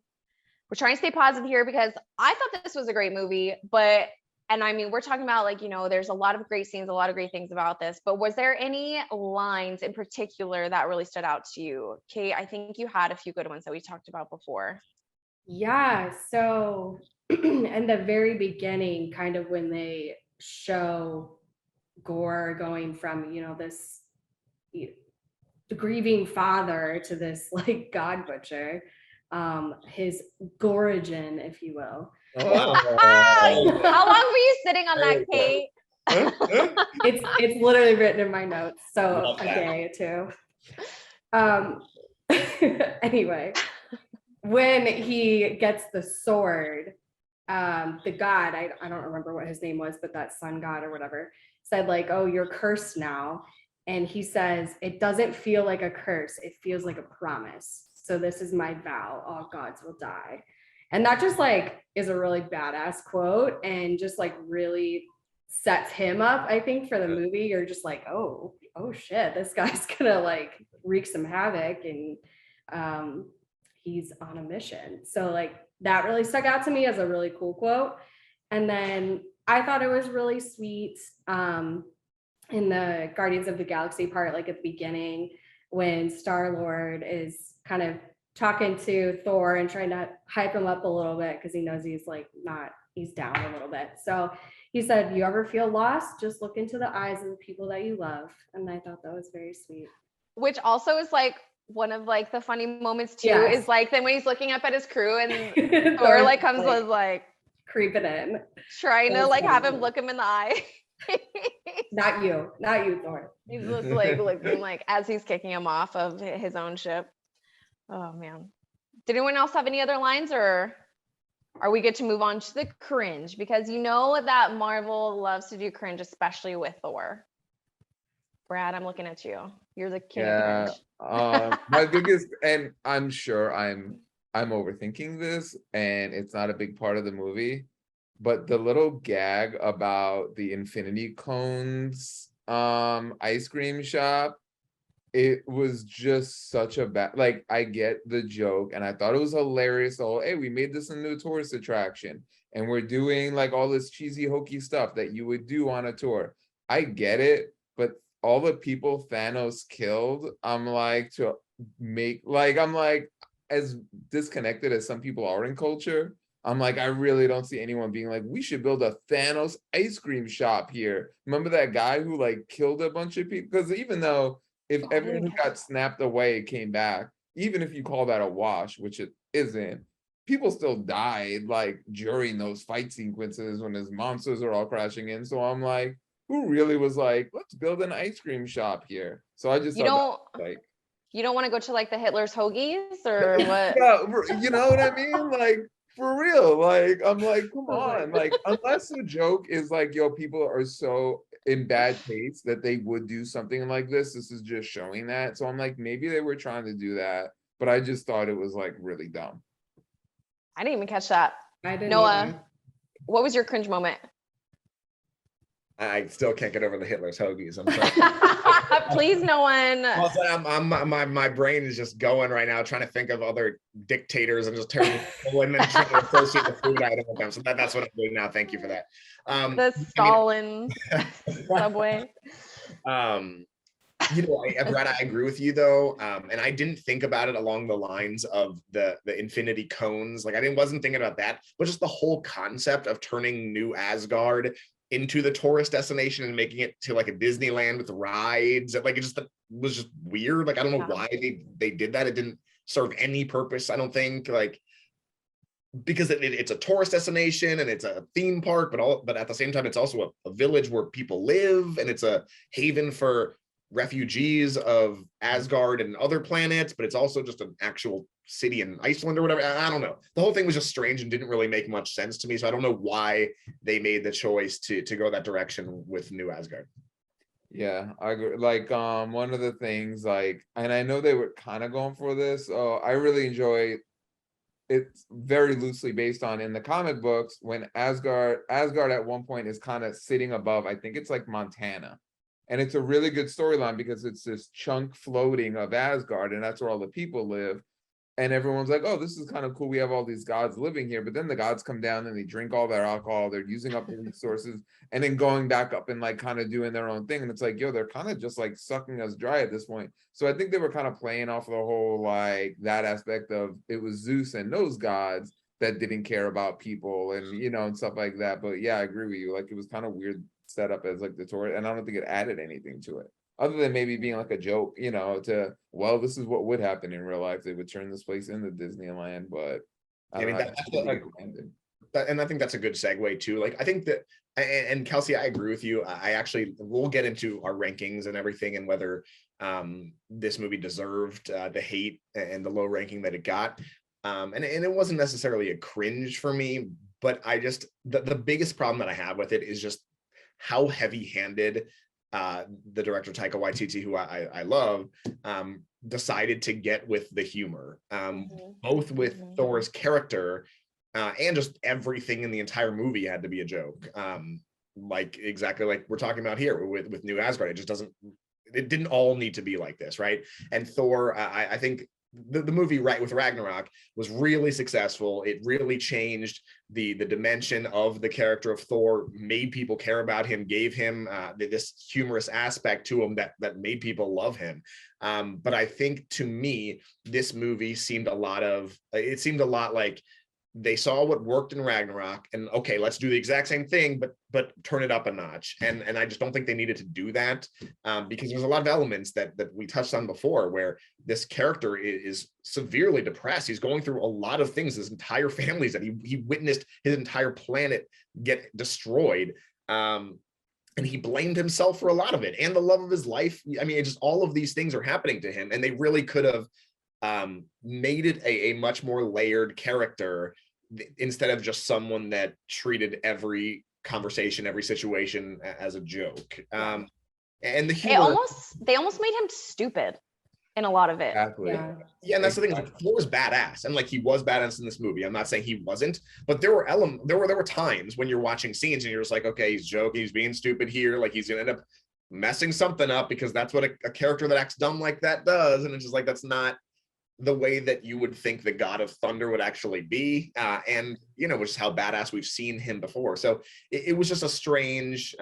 we're trying to stay positive here because I thought this was a great movie, and I mean, we're talking about like, there's a lot of great scenes, a lot of great things about this, but was there any lines in particular that really stood out to you? Kate, I think you had a few good ones that we talked about before. Yeah, so in the very beginning, kind of when they show Gore going from, this the grieving father to this like God butcher, his origin, if you will. How long were you sitting on that, Kate? It's literally written in my notes, so a day or two. Anyway, when he gets the sword, the god, I don't remember what his name was, but that sun god or whatever said like, oh, you're cursed now. And he says, it doesn't feel like a curse, it feels like a promise. So this is my vow, all gods will die. And that just like is a really badass quote and just like really sets him up, I think, for the movie. You're just like, oh shit, this guy's gonna like wreak some havoc, and he's on a mission. So like that really stuck out to me as a really cool quote. And then I thought it was really sweet in the Guardians of the Galaxy part, like at the beginning, when Star-Lord is kind of talking to Thor and trying to hype him up a little bit because he knows he's down a little bit. So he said, you ever feel lost? Just look into the eyes of the people that you love. And I thought that was very sweet. Which also is like one of like the funny moments too, is like then when he's looking up at his crew and Thor like comes like creeping in, trying to like have him look him in the eye. Not you, Thor. He's just like looking like as he's kicking him off of his own ship. Oh man. Did anyone else have any other lines, or are we good to move on to the cringe? Because you know that Marvel loves to do cringe, especially with Thor. Brad, I'm looking at you. You're the king of cringe. My biggest, and I'm sure I'm overthinking this, and it's not a big part of the movie, but the little gag about the Infinity Cones ice cream shop, it was just such a bad, like, I get the joke and I thought it was hilarious. Oh, hey, we made this a new tourist attraction and we're doing like all this cheesy hokey stuff that you would do on a tour. I get it, but all the people Thanos killed, I'm like, as disconnected as some people are in culture, I'm like, I really don't see anyone being like, we should build a Thanos ice cream shop here. Remember that guy who like killed a bunch of people? Because even though if everyone who got snapped away came back, even if you call that a wash, which it isn't, people still died like during those fight sequences when his monsters are all crashing in. So I'm like, who really was like, let's build an ice cream shop here? So I just you don't want to go to like the Hitler's Hoagies or what? Yeah, you know what I mean? Like, for real, like, I'm like, come on, like, unless the joke is like, yo, people are so in bad taste that they would do something like this is just showing that. So I'm like, maybe they were trying to do that, but I just thought it was like really dumb. I didn't even catch that. I didn't. Noah, what was your cringe moment? I still can't get over the Hitler's Hoagies. I'm sorry. Please, no one. Also, my brain is just going right now, trying to think of other dictators and just turning and then trying to associate the food item with them. So that's what I'm doing now. Thank you for that. The Stalin subway. Brad, I agree with you though, and I didn't think about it along the lines of the Infinity Cones. Like I wasn't thinking about that, but just the whole concept of turning New Asgard into the tourist destination and making it to like a Disneyland with rides. Like it was just weird. Like I don't know why they did that. It didn't serve any purpose, I don't think. Like because it's a tourist destination and it's a theme park, but at the same time it's also a village where people live, and it's a haven for refugees of Asgard and other planets, but it's also just an actual city in Iceland or whatever. I don't know. The whole thing was just strange and didn't really make much sense to me. So I don't know why they made the choice to go that direction with New Asgard. Yeah, I agree. Like one of the things, like, and I know they were kind of going for this. I really enjoy. It's very loosely based on in the comic books when Asgard at one point is kind of sitting above, I think it's like Montana. And it's a really good storyline because it's this chunk floating of Asgard, and that's where all the people live. and everyone's like, oh, this is kind of cool. We have all these gods living here. But then the gods come down and they drink all their alcohol. They're using up the resources and then going back up and like kind of doing their own thing. And it's like, yo, they're kind of just like sucking us dry at this point. So I think they were kind of playing off the whole like that aspect of it was Zeus and those gods that didn't care about people and, you know, and stuff like that. But yeah, I agree with you. Like it was kind of weird setup as like the Thor. And I don't think it added anything to it. Other than maybe being like a joke, you know, well, this is what would happen in real life. They would turn this place into Disneyland, but I mean, and I think that's a good segue too. Like, I think that, and Kelsey, I agree with you. I actually, we'll get into our rankings and everything and whether this movie deserved the hate and the low ranking that it got. And it wasn't necessarily a cringe for me, but I just, the biggest problem that I have with it is just how heavy-handed the director Taika Waititi, who I love, decided to get with the humor, both with Thor's character and just everything in the entire movie had to be a joke. Like exactly like we're talking about here with New Asgard. It didn't all need to be like this, right? And Thor, I think the movie right with Ragnarok was really successful. It really changed the dimension of the character of Thor, made people care about him, gave him this humorous aspect to him that made people love him. But I think to me, this movie seemed a lot like they saw what worked in Ragnarok and okay, let's do the exact same thing, but turn it up a notch. And I just don't think they needed to do that because there's a lot of elements that we touched on before where this character is severely depressed. He's going through a lot of things. His entire family's that he witnessed his entire planet get destroyed. And he blamed himself for a lot of it and the love of his life. I mean, just all of these things are happening to him and they really could have made it a much more layered character instead of just someone that treated every conversation, every situation as a joke. And the humor, they almost made him stupid in a lot of it. Exactly. Yeah, and that's the thing. Like, Thor was badass, and like he was badass in this movie. I'm not saying he wasn't, but there were times when you're watching scenes and you're just like, okay, he's joking, he's being stupid here, like he's gonna end up messing something up because that's what a character that acts dumb like that does, and it's just like that's not the way that you would think the God of Thunder would actually be, and you know, which is how badass we've seen him before. So it was just a strange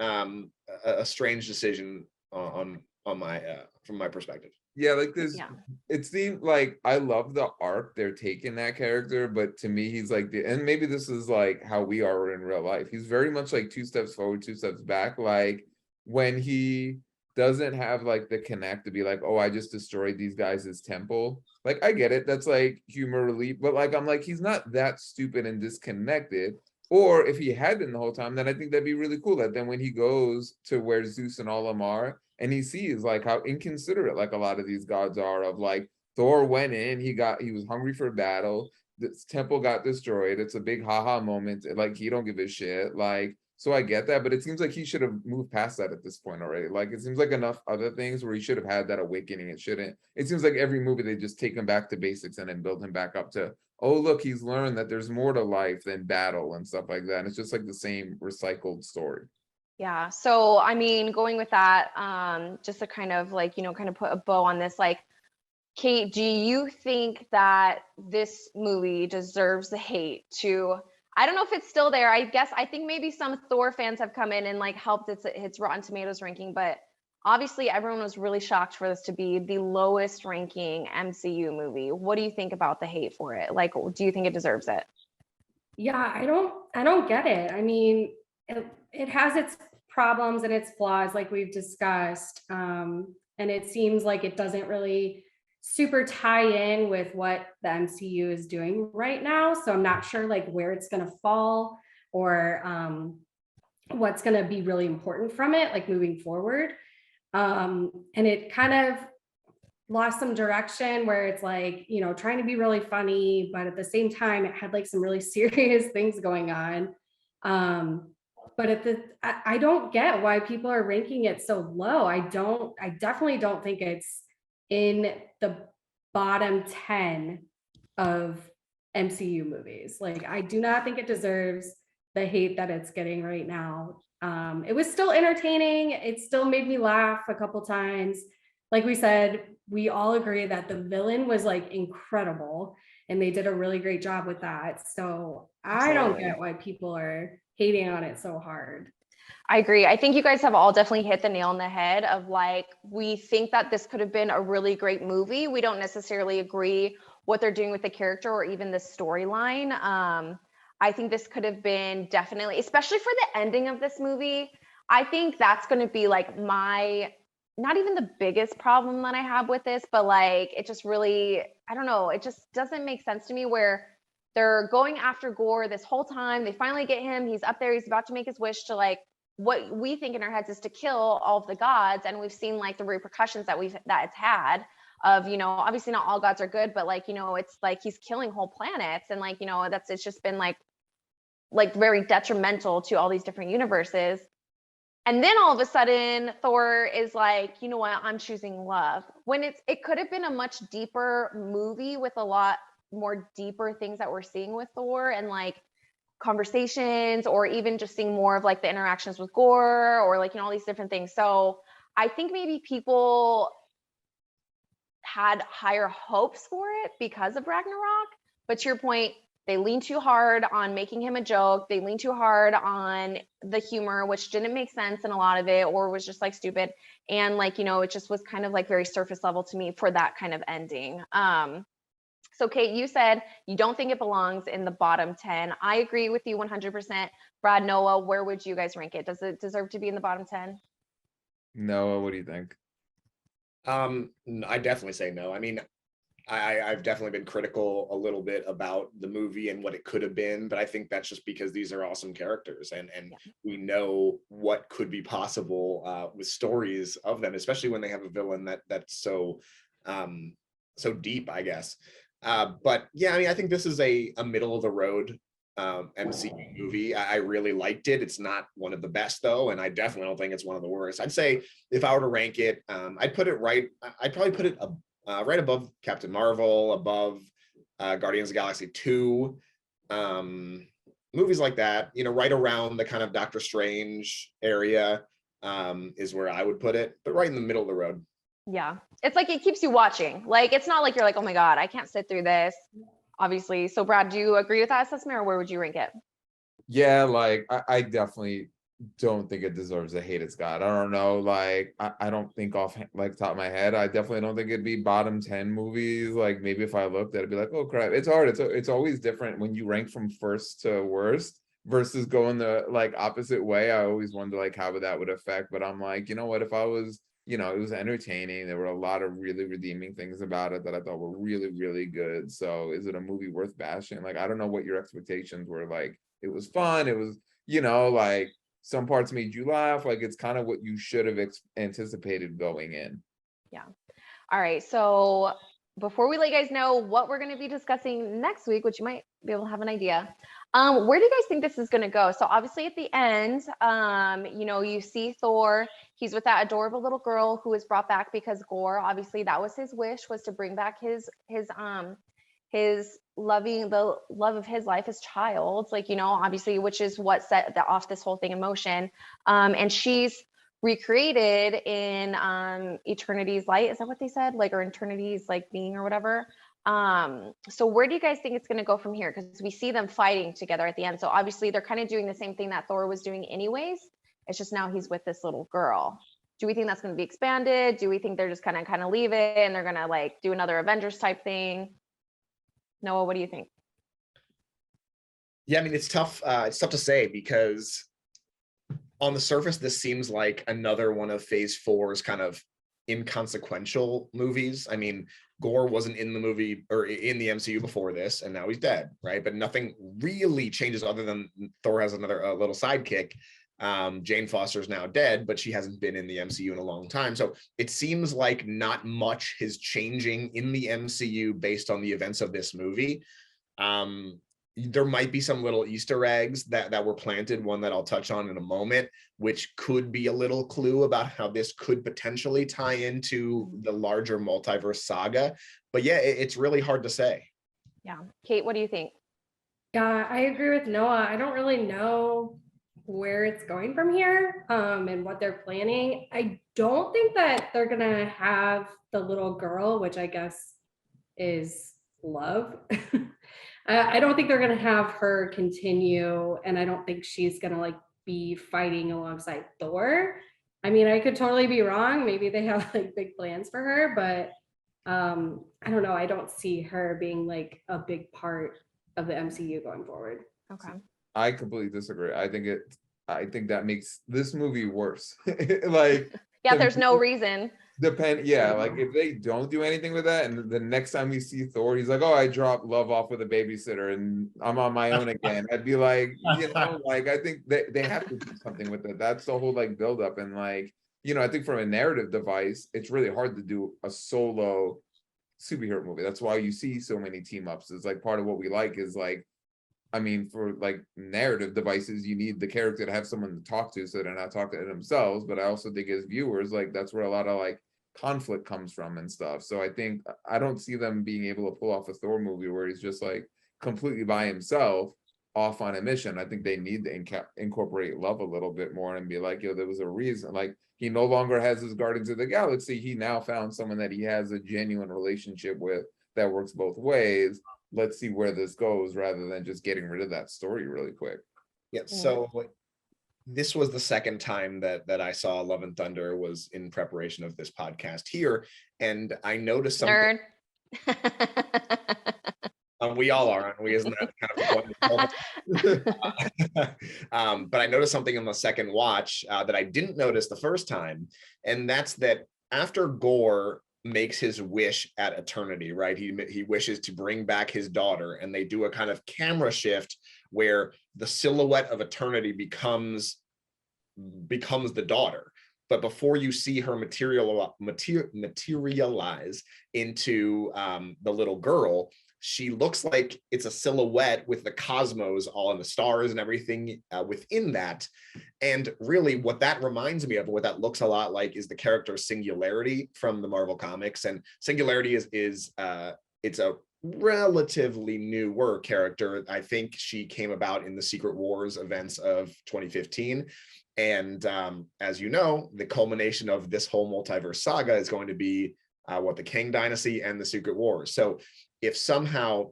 decision on my from my perspective. Yeah, like this. Yeah. It seemed like I love the arc they're taking that character, but to me, he's like and maybe this is like how we are in real life. He's very much like 2 steps forward, 2 steps back. Like when he doesn't have like the connect to be like, oh, I just destroyed these guys' temple. Like, I get it. That's like humor relief. But like, I'm like, he's not that stupid and disconnected. Or if he had been the whole time, then I think that'd be really cool. That then when he goes to where Zeus and all them are, and he sees like how inconsiderate like a lot of these gods are of like Thor went in, he was hungry for battle. This temple got destroyed. It's a big haha moment. Like, he don't give a shit. Like, so I get that, but it seems like he should have moved past that at this point already. Like, it seems like enough other things where he should have had that awakening. It seems like every movie they just take him back to basics and then build him back up to, oh, look, he's learned that there's more to life than battle and stuff like that. And it's just like the same recycled story. Yeah. So, I mean, going with that, just to kind of like, you know, kind of put a bow on this, like, Kate, do you think that this movie deserves the hate to, I don't know if it's still there. I think maybe some Thor fans have come in and like helped its Rotten Tomatoes ranking, but obviously everyone was really shocked for this to be the lowest ranking MCU movie. What do you think about the hate for it? Like, do you think it deserves it? Yeah, I don't get it. I mean, it has its problems and its flaws, like we've discussed. And it seems like it doesn't really super tie in with what the MCU is doing right now. So I'm not sure like where it's going to fall or what's going to be really important from it, like moving forward. And it kind of lost some direction where it's like, you know, trying to be really funny, but at the same time, it had like some really serious things going on. But I don't get why people are ranking it so low. I definitely don't think it's in the bottom 10 of MCU movies. Like, I do not think it deserves the hate that it's getting right now. It was still entertaining. It still made me laugh a couple times. Like we said, we all agree that the villain was like incredible. and they did a really great job with that. So I don't get why people are hating on it so hard. I agree. I think you guys have all definitely hit the nail on the head of like, we think that this could have been a really great movie. We don't necessarily agree what they're doing with the character or even the storyline. I think this could have been definitely, especially for the ending of this movie. I think that's going to be like not even the biggest problem that I have with this, but like, it just really, I don't know. It just doesn't make sense to me where they're going after Gore this whole time. They finally get him. He's up there. He's about to make his wish to like, what we think in our heads is to kill all of the gods. And we've seen like the repercussions that it's had of, you know, obviously not all gods are good, but like, you know, it's like he's killing whole planets. And like, you know, it's just been like very detrimental to all these different universes. And then all of a sudden Thor is like, you know what, I'm choosing love. When it could have been a much deeper movie with a lot more deeper things that we're seeing with Thor and like conversations, or even just seeing more of like the interactions with Gore, or like, you know, all these different things. So I think maybe people had higher hopes for it because of Ragnarok. But to your point, they lean too hard on making him a joke. They lean too hard on the humor, which didn't make sense in a lot of it, or was just like stupid. And like, you know, it just was kind of like very surface level to me for that kind of ending. So Kate, you said you don't think it belongs in the bottom 10. I agree with you 100%. Brad, Noah, where would you guys rank it? Does it deserve to be in the bottom 10? Noah, what do you think? I definitely say no. I mean, I've definitely been critical a little bit about the movie and what it could have been, but I think that's just because these are awesome characters and we know what could be possible with stories of them, especially when they have a villain that's so deep, I guess. But yeah, I mean, I think this is a middle of the road MCU movie. I really liked it. It's not one of the best though, and I definitely don't think it's one of the worst. I'd say if I were to rank it, I'd probably put it right above Captain Marvel, above Guardians of the Galaxy 2, movies like that, you know, right around the kind of Doctor Strange area is where I would put it, but right in the middle of the road. Yeah, it's like it keeps you watching. Like, it's not like you're like, oh my God, I can't sit through this, obviously. So Brad, do you agree with that assessment, or where would you rank it? Yeah, like I definitely don't think it deserves a hate its God. I don't know, like I don't think off like top of my head, I definitely don't think it'd be bottom 10 movies. Like maybe if I looked, it'd be like, oh crap, it's hard. It's always different when you rank from first to worst versus going the like opposite way. I always wonder like how that would affect, but I'm like, you know what, if I was, you know, it was entertaining. There were a lot of really redeeming things about it that I thought were really, really good. So is it a movie worth bashing? Like, I don't know what your expectations were. Like, it was fun. It was, you know, like some parts made you laugh. Like, it's kind of what you should have anticipated going in. Yeah. All right. So before we let you guys know what we're going to be discussing next week, which you might be able to have an idea, where do you guys think this is going to go? So obviously at the end, you know, you see Thor, he's with that adorable little girl who was brought back because Gore, obviously that was his wish, was to bring back his loving, the love of his life, his child, like, you know, obviously, which is what set off this whole thing in motion. And she's recreated in eternity's light, is that what they said, like, or eternity's like being or whatever. So where do you guys think it's going to go from here, because we see them fighting together at the end? So obviously they're kind of doing the same thing that Thor was doing anyways, it's just now he's with this little girl. Do we think that's going to be expanded? Do we think they're just kind of leave it and they're going to like do another Avengers type thing? Noah, what do you think? Yeah, I mean, it's tough to say, because on the surface, this seems like another one of Phase 4's kind of inconsequential movies. I mean, Gore wasn't in the movie or in the MCU before this, and now he's dead, right? But nothing really changes other than Thor has another little sidekick. Jane Foster's now dead, but she hasn't been in the MCU in a long time. So it seems like not much is changing in the MCU based on the events of this movie. There might be some little Easter eggs that were planted, one that I'll touch on in a moment, which could be a little clue about how this could potentially tie into the larger multiverse saga. But yeah, it's really hard to say. Yeah. Kate, what do you think? Yeah, I agree with Noah. I don't really know where it's going from here and what they're planning. I don't think that they're gonna have the little girl, which I guess is love. I don't think they're going to have her continue, and I don't think she's going to like be fighting alongside Thor. I mean, I could totally be wrong. Maybe they have like big plans for her, but I don't know. I don't see her being like a big part of the MCU going forward. Okay. I completely disagree. I think that makes this movie worse. Like, yeah, there's no reason. Like if they don't do anything with that, and the next time we see Thor, he's like, "Oh, I dropped love off with a babysitter, and I'm on my own again." I'd be like, like I think they have to do something with it. That's the whole like build up, and like, I think from a narrative device, it's really hard to do a solo superhero movie. That's why you see so many team ups. It's like part of what we like is like, I mean, for like narrative devices, you need the character to have someone to talk to so they're not talking to themselves. But I also think as viewers, like that's where a lot of like conflict comes from and stuff. So I think I don't see them being able to pull off a Thor movie where he's just like completely by himself off on a mission. I think they need to incorporate love a little bit more and be like, there was a reason. Like he no longer has his Guardians of the Galaxy. He now found someone that he has a genuine relationship with that works both ways. Let's see where this goes rather than just getting rid of that story really quick. Yeah. So this was the second time that I saw Love and Thunder was in preparation of this podcast here. And I noticed something. Nerd. We all are, aren't we? Isn't that kind of the point? But I noticed something in the second watch that I didn't notice the first time. And that's that after Gore makes his wish at Eternity, right? He wishes to bring back his daughter, and they do a kind of camera shift where the silhouette of Eternity becomes the daughter. But before you see her materialize into the little girl, she looks like it's a silhouette with the cosmos all in the stars and everything within that. And really what that reminds me of, what that looks a lot like, is the character Singularity from the Marvel Comics. And Singularity is it's a relatively newer character. I think she came about in the Secret Wars events of 2015. And as you know, the culmination of this whole multiverse saga is going to be the Kang Dynasty and the Secret Wars. So if somehow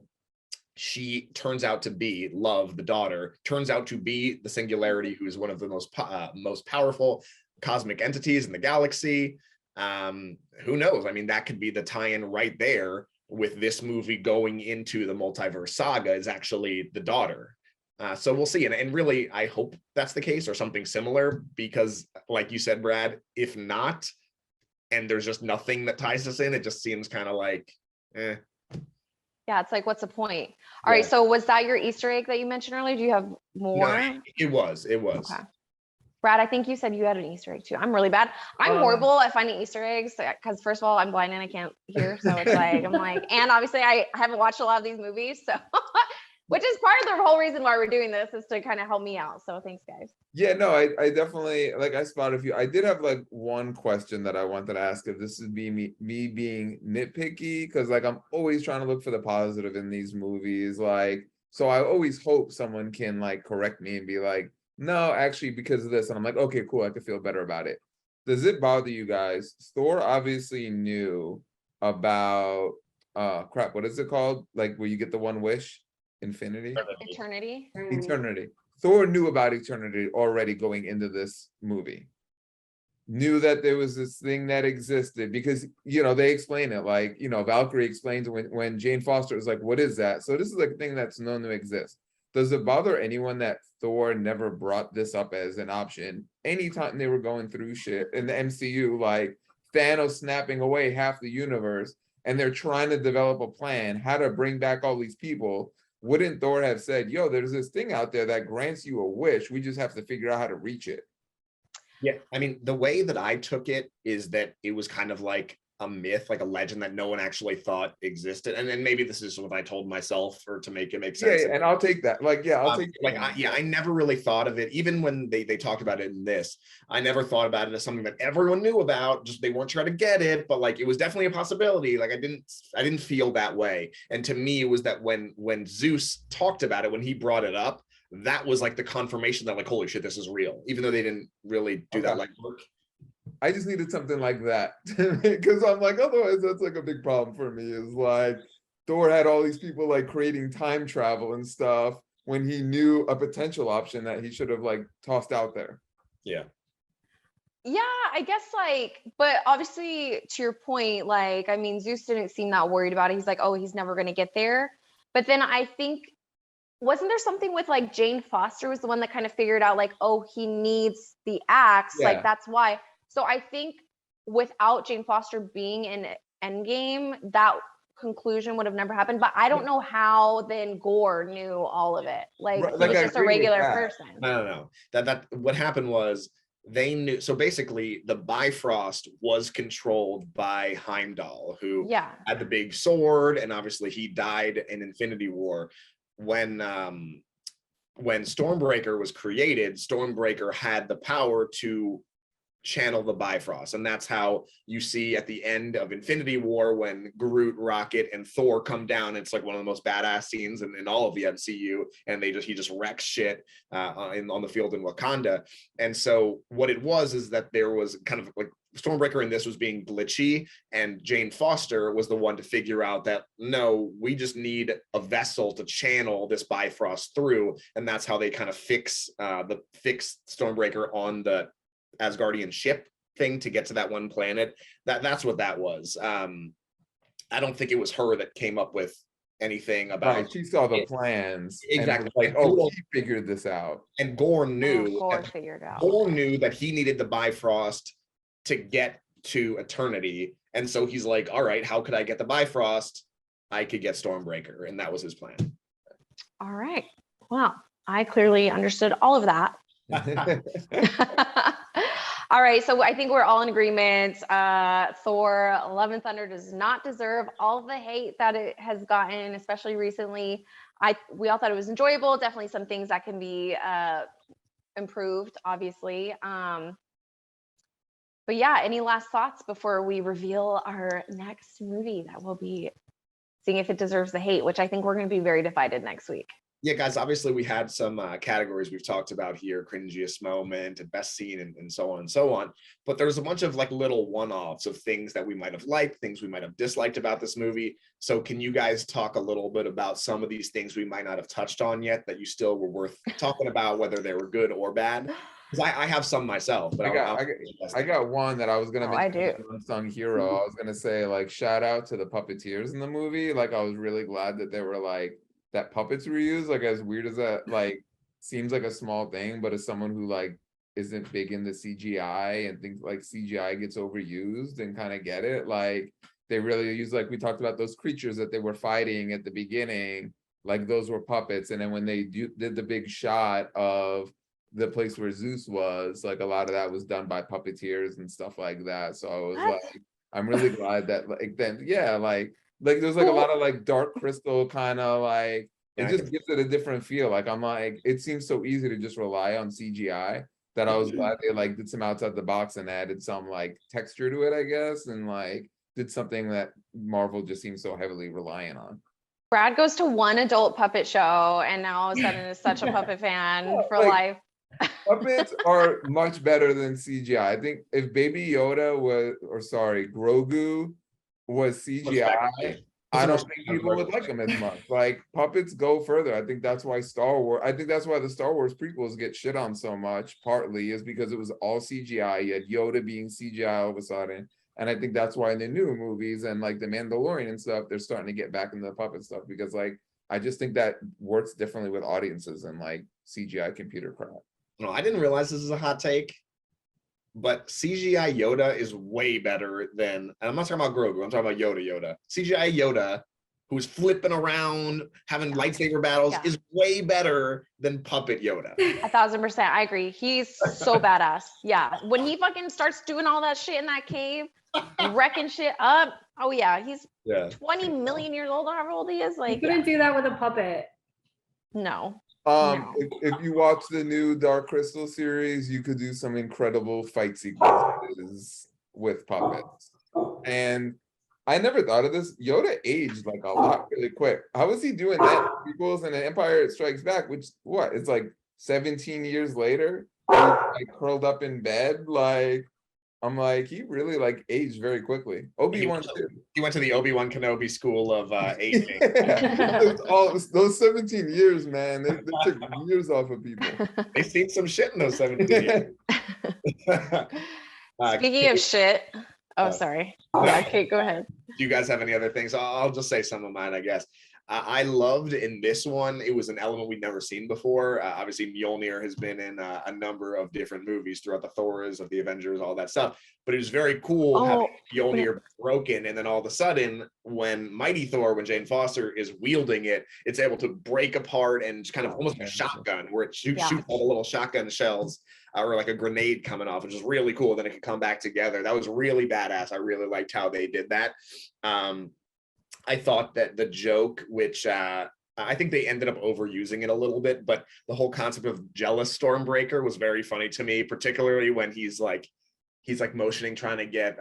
she turns out to be Love, the daughter, turns out to be the Singularity, who is one of the most powerful cosmic entities in the galaxy, who knows? I mean, that could be the tie-in right there with this movie going into the multiverse saga, is actually the daughter. So we'll see. And really, I hope that's the case or something similar, because like you said, Brad, if not, and there's just nothing that ties us in, it just seems kind of like, Yeah, it's like, what's the point? All right, so was that your Easter egg that you mentioned earlier? Do you have more? No, it was. Okay. Brad, I think you said you had an Easter egg too. I'm really bad. I'm horrible at finding Easter eggs because first of all, I'm blind and I can't hear. So it's like, I'm like, and obviously I haven't watched a lot of these movies. So, which is part of the whole reason why we're doing this, is to kind of help me out. So thanks, guys. Yeah, no, I definitely, like, I spotted a few. I did have like one question that I wanted to ask, if this would be me being nitpicky, because like I'm always trying to look for the positive in these movies. Like, so I always hope someone can like correct me and be like, no, actually, because of this. And I'm like, okay, cool, I could feel better about it. Does it bother you guys? Thor obviously knew about crap, what is it called? Like where you get the one wish? Eternity. Thor knew about Eternity already going into this movie. Knew that there was this thing that existed because, they explain it, like, Valkyrie explains when Jane Foster is like, what is that? So this is like a thing that's known to exist. Does it bother anyone that Thor never brought this up as an option anytime they were going through shit in the MCU, like Thanos snapping away half the universe, and they're trying to develop a plan how to bring back all these people? Wouldn't Thor have said, yo, there's this thing out there that grants you a wish, we just have to figure out how to reach it? Yeah, I mean, the way that I took it is that it was kind of like a myth, like a legend that no one actually thought existed. And then maybe this is what I told myself or to make it make sense. Yeah, and I'll take that. Like, yeah, I'll take like, I never really thought of it. Even when they talked about it in this, I never thought about it as something that everyone knew about. Just they weren't trying to get it, but like it was definitely a possibility. Like I didn't feel that way. And to me, it was that when Zeus talked about it, when he brought it up, that was like the confirmation that like, holy shit, this is real. Even though they didn't really do that like work. I just needed something like that because I'm like, otherwise that's like a big problem for me, is like, Thor had all these people like creating time travel and stuff when he knew a potential option that he should have like tossed out there. Yeah. Yeah, I guess like, but obviously to your point, like, I mean, Zeus didn't seem that worried about it. He's like, oh, he's never going to get there. But then I think, wasn't there something with like Jane Foster was the one that kind of figured out like, oh, he needs the axe. Yeah. Like, that's why. So I think without Jane Foster being in Endgame, that conclusion would have never happened. But I don't know how then Gore knew all of it. Like, Right, like, he was I just a agree with regular that. person. No. That what happened was they knew. So basically, the Bifrost was controlled by Heimdall, who Yeah. had the big sword, and obviously he died in Infinity War. When Stormbreaker was created, Stormbreaker had the power to channel the Bifrost, and that's how you see at the end of Infinity War when Groot, Rocket, and Thor come down. It's like one of the most badass scenes in all of the MCU, and he just wrecks shit on the field in Wakanda. And so what it was is that there was kind of like Stormbreaker in this was being glitchy, and Jane Foster was the one to figure out that no, we just need a vessel to channel this Bifrost through, and that's how they kind of fix Stormbreaker on the Asgardian ship thing to get to that one planet. That's what that was. I don't think it was her that came up with anything about. Right, she saw the plans. Exactly. And was like, oh, he figured this out. And Gore knew. Gore figured out. Gore knew that he needed the Bifrost to get to Eternity, and so he's like, all right, how could I get the Bifrost? I could get Stormbreaker, and that was his plan. All right. Well, I clearly understood all of that. All right, so I think we're all in agreement. Thor: Love and Thunder does not deserve all the hate that it has gotten, especially recently. We all thought it was enjoyable. Definitely some things that can be improved, obviously. But yeah, any last thoughts before we reveal our next movie that we'll be seeing if it deserves the hate, which I think we're going to be very divided next week. Yeah, guys, obviously we had some categories we've talked about here, cringiest moment and best scene and so on and so on. But there's a bunch of like little one-offs of things that we might have liked, things we might have disliked about this movie. So can you guys talk a little bit about some of these things we might not have touched on yet that you still were worth talking about, whether they were good or bad? Because I have some myself, but I got one that I was gonna mention. I do. Unsung hero. I was gonna say like shout out to the puppeteers in the movie. Like I was really glad that they were like that puppets were used. Like as weird as that like seems like a small thing, but as someone who like isn't big into CGI and thinks like CGI gets overused and kind of get it, like they really use, like we talked about those creatures that they were fighting at the beginning, like those were puppets. And then when they did the big shot of the place where Zeus was, like a lot of that was done by puppeteers and stuff like that. So I was like, I'm really glad that like then, yeah, like there's like a lot of like dark crystal kind of like, it just gives it a different feel. Like I'm like, it seems so easy to just rely on CGI that I was glad they like did some outside the box and added some like texture to it, I guess, and like did something that Marvel just seems so heavily reliant on. Brad goes to one adult puppet show and now all of a sudden is such a puppet fan for like, life. Puppets are much better than CGI. I think if Baby Yoda Grogu was CGI, I don't think people would like them as much. Like puppets go further. I think that's why the Star Wars prequels get shit on so much, partly is because it was all CGI. You had Yoda being CGI all of a sudden. And I think that's why in the new movies and like the Mandalorian and stuff, they're starting to get back into the puppet stuff, because like I just think that works differently with audiences than like CGI computer crap. No, I didn't realize this is a hot take, but CGI Yoda is way better than, and I'm not talking about Grogu, I'm talking about Yoda. CGI Yoda, who's flipping around, having lightsaber battles, is way better than puppet Yoda. 1000%. I agree. He's so badass. Yeah. When he fucking starts doing all that shit in that cave, wrecking shit up. Oh yeah. He's 20 million years old, however old he is. Like, you couldn't do that with a puppet. No. If you watch the new Dark Crystal series, you could do some incredible fight sequences with puppets. And I never thought of this. Yoda aged like a lot really quick. How was he doing that? Prequels and Empire Strikes Back, which it's like 17 years later, like curled up in bed. Like I'm like, he really like aged very quickly. Obi-Wan too. He went to the Obi-Wan Kenobi school of aging. Those 17 years, man, they took years off of people. They've seen some shit in those 17 years. Speaking of shit. Oh, sorry. Kate, go ahead. Do you guys have any other things? I'll just say some of mine, I guess. I loved in this one, it was an element we'd never seen before. Obviously, Mjolnir has been in a number of different movies throughout the Thors of the Avengers, all that stuff. But it was very cool having Mjolnir broken. And then all of a sudden, when Mighty Thor, when Jane Foster is wielding it, it's able to break apart and kind of almost like a shotgun where it shoots all the little shotgun shells or like a grenade coming off, which is really cool. Then it could come back together. That was really badass. I really liked how they did that. I thought that the joke, which I think they ended up overusing it a little bit, but the whole concept of jealous Stormbreaker was very funny to me, particularly when he's like motioning, trying to get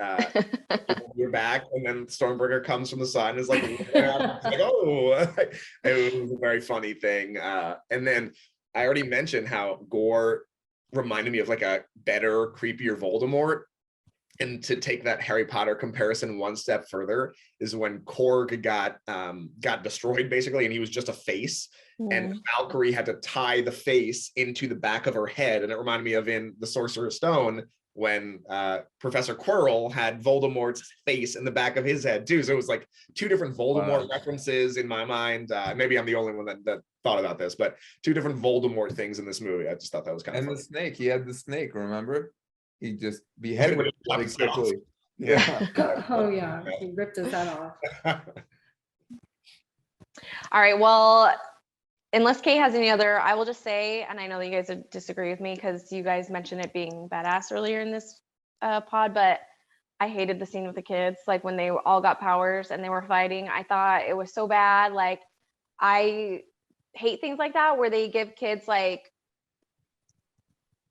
your back, and then Stormbreaker comes from the side and is like, oh, it was a very funny thing. And then I already mentioned how Gore reminded me of like a better, creepier Voldemort. And to take that Harry Potter comparison one step further is when Korg got destroyed basically, and he was just a face, and Valkyrie had to tie the face into the back of her head, and it reminded me of in The Sorcerer's Stone when Professor Quirrell had Voldemort's face in the back of his head too. So it was like two different Voldemort references in my mind. Maybe I'm the only one that thought about this, but two different Voldemort things in this movie. I just thought that was kind of funny. The snake, he had the snake, remember? He just beheaded him really quickly. Yeah. Oh yeah, he ripped his head off. All right, well, unless Kate has any other, I will just say, and I know that you guys would disagree with me because you guys mentioned it being badass earlier in this pod, but I hated the scene with the kids, like when they all got powers and they were fighting. I thought it was so bad. Like, I hate things like that where they give kids like,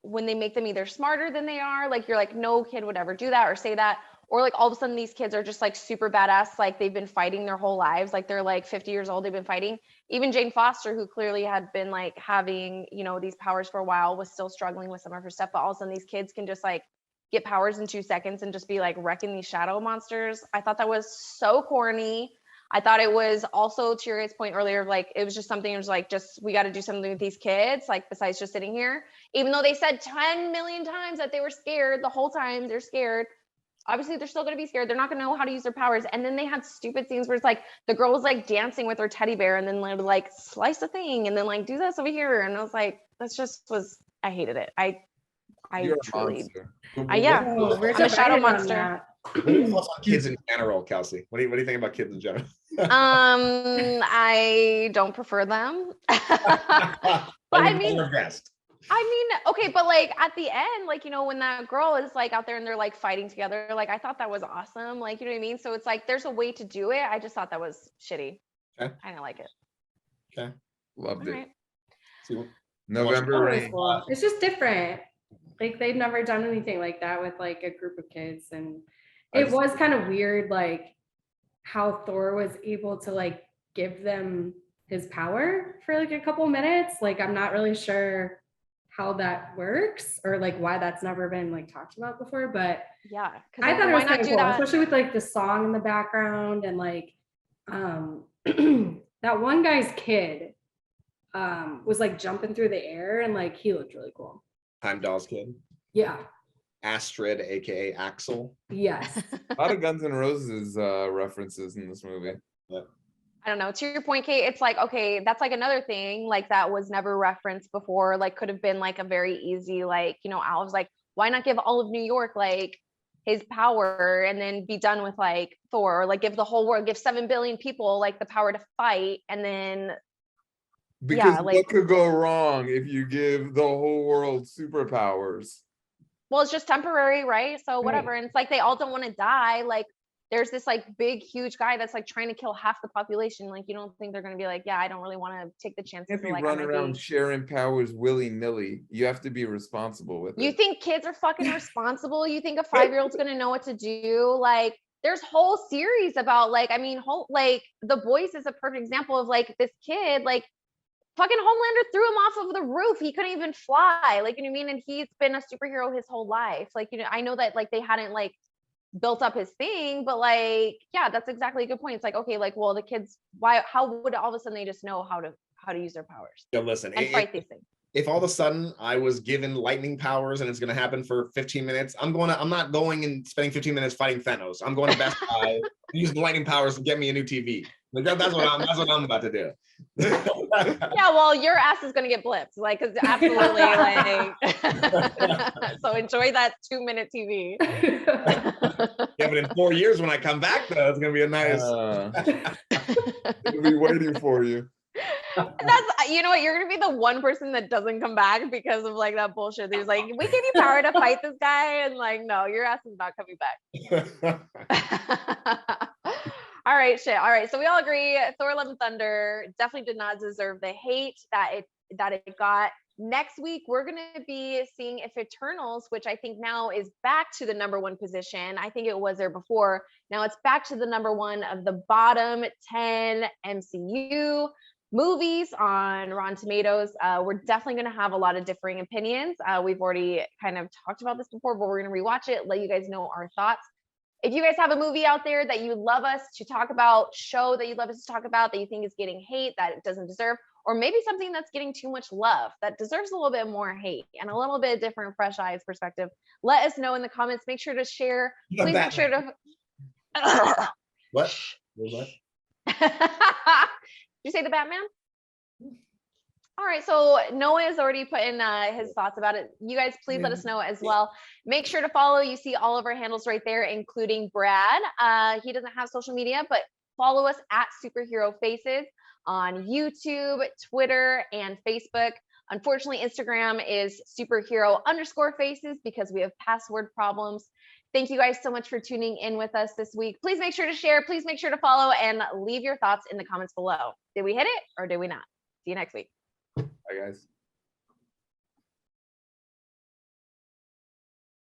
when they make them either smarter than they are, like you're like, no kid would ever do that or say that, or like all of a sudden these kids are just like super badass, like they've been fighting their whole lives, like they're like 50 years old, they've been fighting. Even Jane Foster, who clearly had been like having, you know, these powers for a while, was still struggling with some of her stuff, but all of a sudden these kids can just like get powers in 2 seconds and just be like wrecking these shadow monsters. I thought that was so corny. I thought it was also, to your guys' point earlier, like it was just something, it was like, just, we got to do something with these kids, like besides just sitting here, even though they said 10 million times that they were scared the whole time, they're scared. Obviously they're still going to be scared. They're not going to know how to use their powers. And then they had stupid scenes where it's like the girl was like dancing with her teddy bear and then like slice a thing and then like do this over here. And I was like, that's just was, I hated it. I truly, I'm a shadow monster. What are your thoughts on kids in general, Kelsey? What do you think about kids in general? I don't prefer them. But I mean, okay, but like at the end, like, you know, when that girl is like out there and they're like fighting together, like I thought that was awesome. Like, you know what I mean? So it's like there's a way to do it. I just thought that was shitty. Okay. I didn't like it. Okay. Loved it. Right. November rain. Cool. It's just different. Like they've never done anything like that with like a group of kids, and it was kind of weird, like how Thor was able to like give them his power for like a couple minutes. Like I'm not really sure how that works or like why that's never been like talked about before, but yeah, I thought it was kind of cool, especially with like the song in the background and like that one guy's kid was like jumping through the air and like he looked really cool. Heimdall's kid. Yeah. Astrid, aka Axel. Yes. A lot of Guns N' Roses references in this movie. Yeah. I don't know. To your point, Kate, it's like, okay, that's like another thing like that was never referenced before. Like could have been like a very easy, like, you know, I was like, why not give all of New York like his power and then be done with like Thor, or like give the whole world, give 7 billion people like the power to fight, and then because what could go wrong if you give the whole world superpowers? Well, it's just temporary, right? So whatever. And it's like they all don't want to die. Like there's this like big, huge guy that's like trying to kill half the population. Like you don't think they're going to be like, yeah, I don't really want to take the chances. If you like, run around sharing powers willy-nilly, you have to be responsible with it. You think kids are fucking responsible? You think a 5-year-old's going to know what to do? Like there's whole series about like, I mean, like The Boys is a perfect example of like this kid, like fucking Homelander threw him off of the roof. He couldn't even fly. Like, you know what I mean? And he's been a superhero his whole life. Like, you know, I know that like they hadn't like built up his thing, but like, yeah, that's exactly a good point. It's like, okay, like, well, the kids, how would all of a sudden they just know how to use their powers? Yeah, listen, and fight these things. If all of a sudden I was given lightning powers and it's going to happen for 15 minutes, I'm not going and spending 15 minutes fighting Thanos. I'm going to Best Buy, using lightning powers to get me a new TV. Like that's what I'm about to do. Yeah, well, your ass is going to get blipped. Like, cause absolutely like, so enjoy that 2-minute TV. Yeah, but in 4 years when I come back though, it's going to be a nice. It'll be waiting for you. That's, you know what, you're gonna be the one person that doesn't come back because of like that bullshit. There's like, we give you power to fight this guy, and like, no, your ass is not coming back. All right, shit. All right, so we all agree Thor: Love and Thunder definitely did not deserve the hate that it got. Next week we're gonna be seeing if Eternals, which I think now is back to the #1 position. I think it was there before. Now it's back to the #1 of the bottom 10 MCU movies on Rotten Tomatoes. We're definitely going to have a lot of differing opinions. We've already kind of talked about this before, but we're going to rewatch it, let you guys know our thoughts. If you guys have a movie out there that you'd love us to talk about, show that you'd love us to talk about, that you think is getting hate, that it doesn't deserve, or maybe something that's getting too much love, that deserves a little bit more hate and a little bit different, fresh eyes perspective, let us know in the comments. Make sure to share. Please make sure to... What? What? Did you say the Batman? All right, so Noah has already put in his thoughts about it. You guys, please let us know as well. Make sure to follow. You see all of our handles right there, including Brad. He doesn't have social media, but follow us at Superhero Faces on YouTube, Twitter, and Facebook. Unfortunately, Instagram is superhero_faces because we have password problems. Thank you guys so much for tuning in with us this week. Please make sure to share. Please make sure to follow and leave your thoughts in the comments below. Did we hit it or did we not? See you next week. Bye, guys.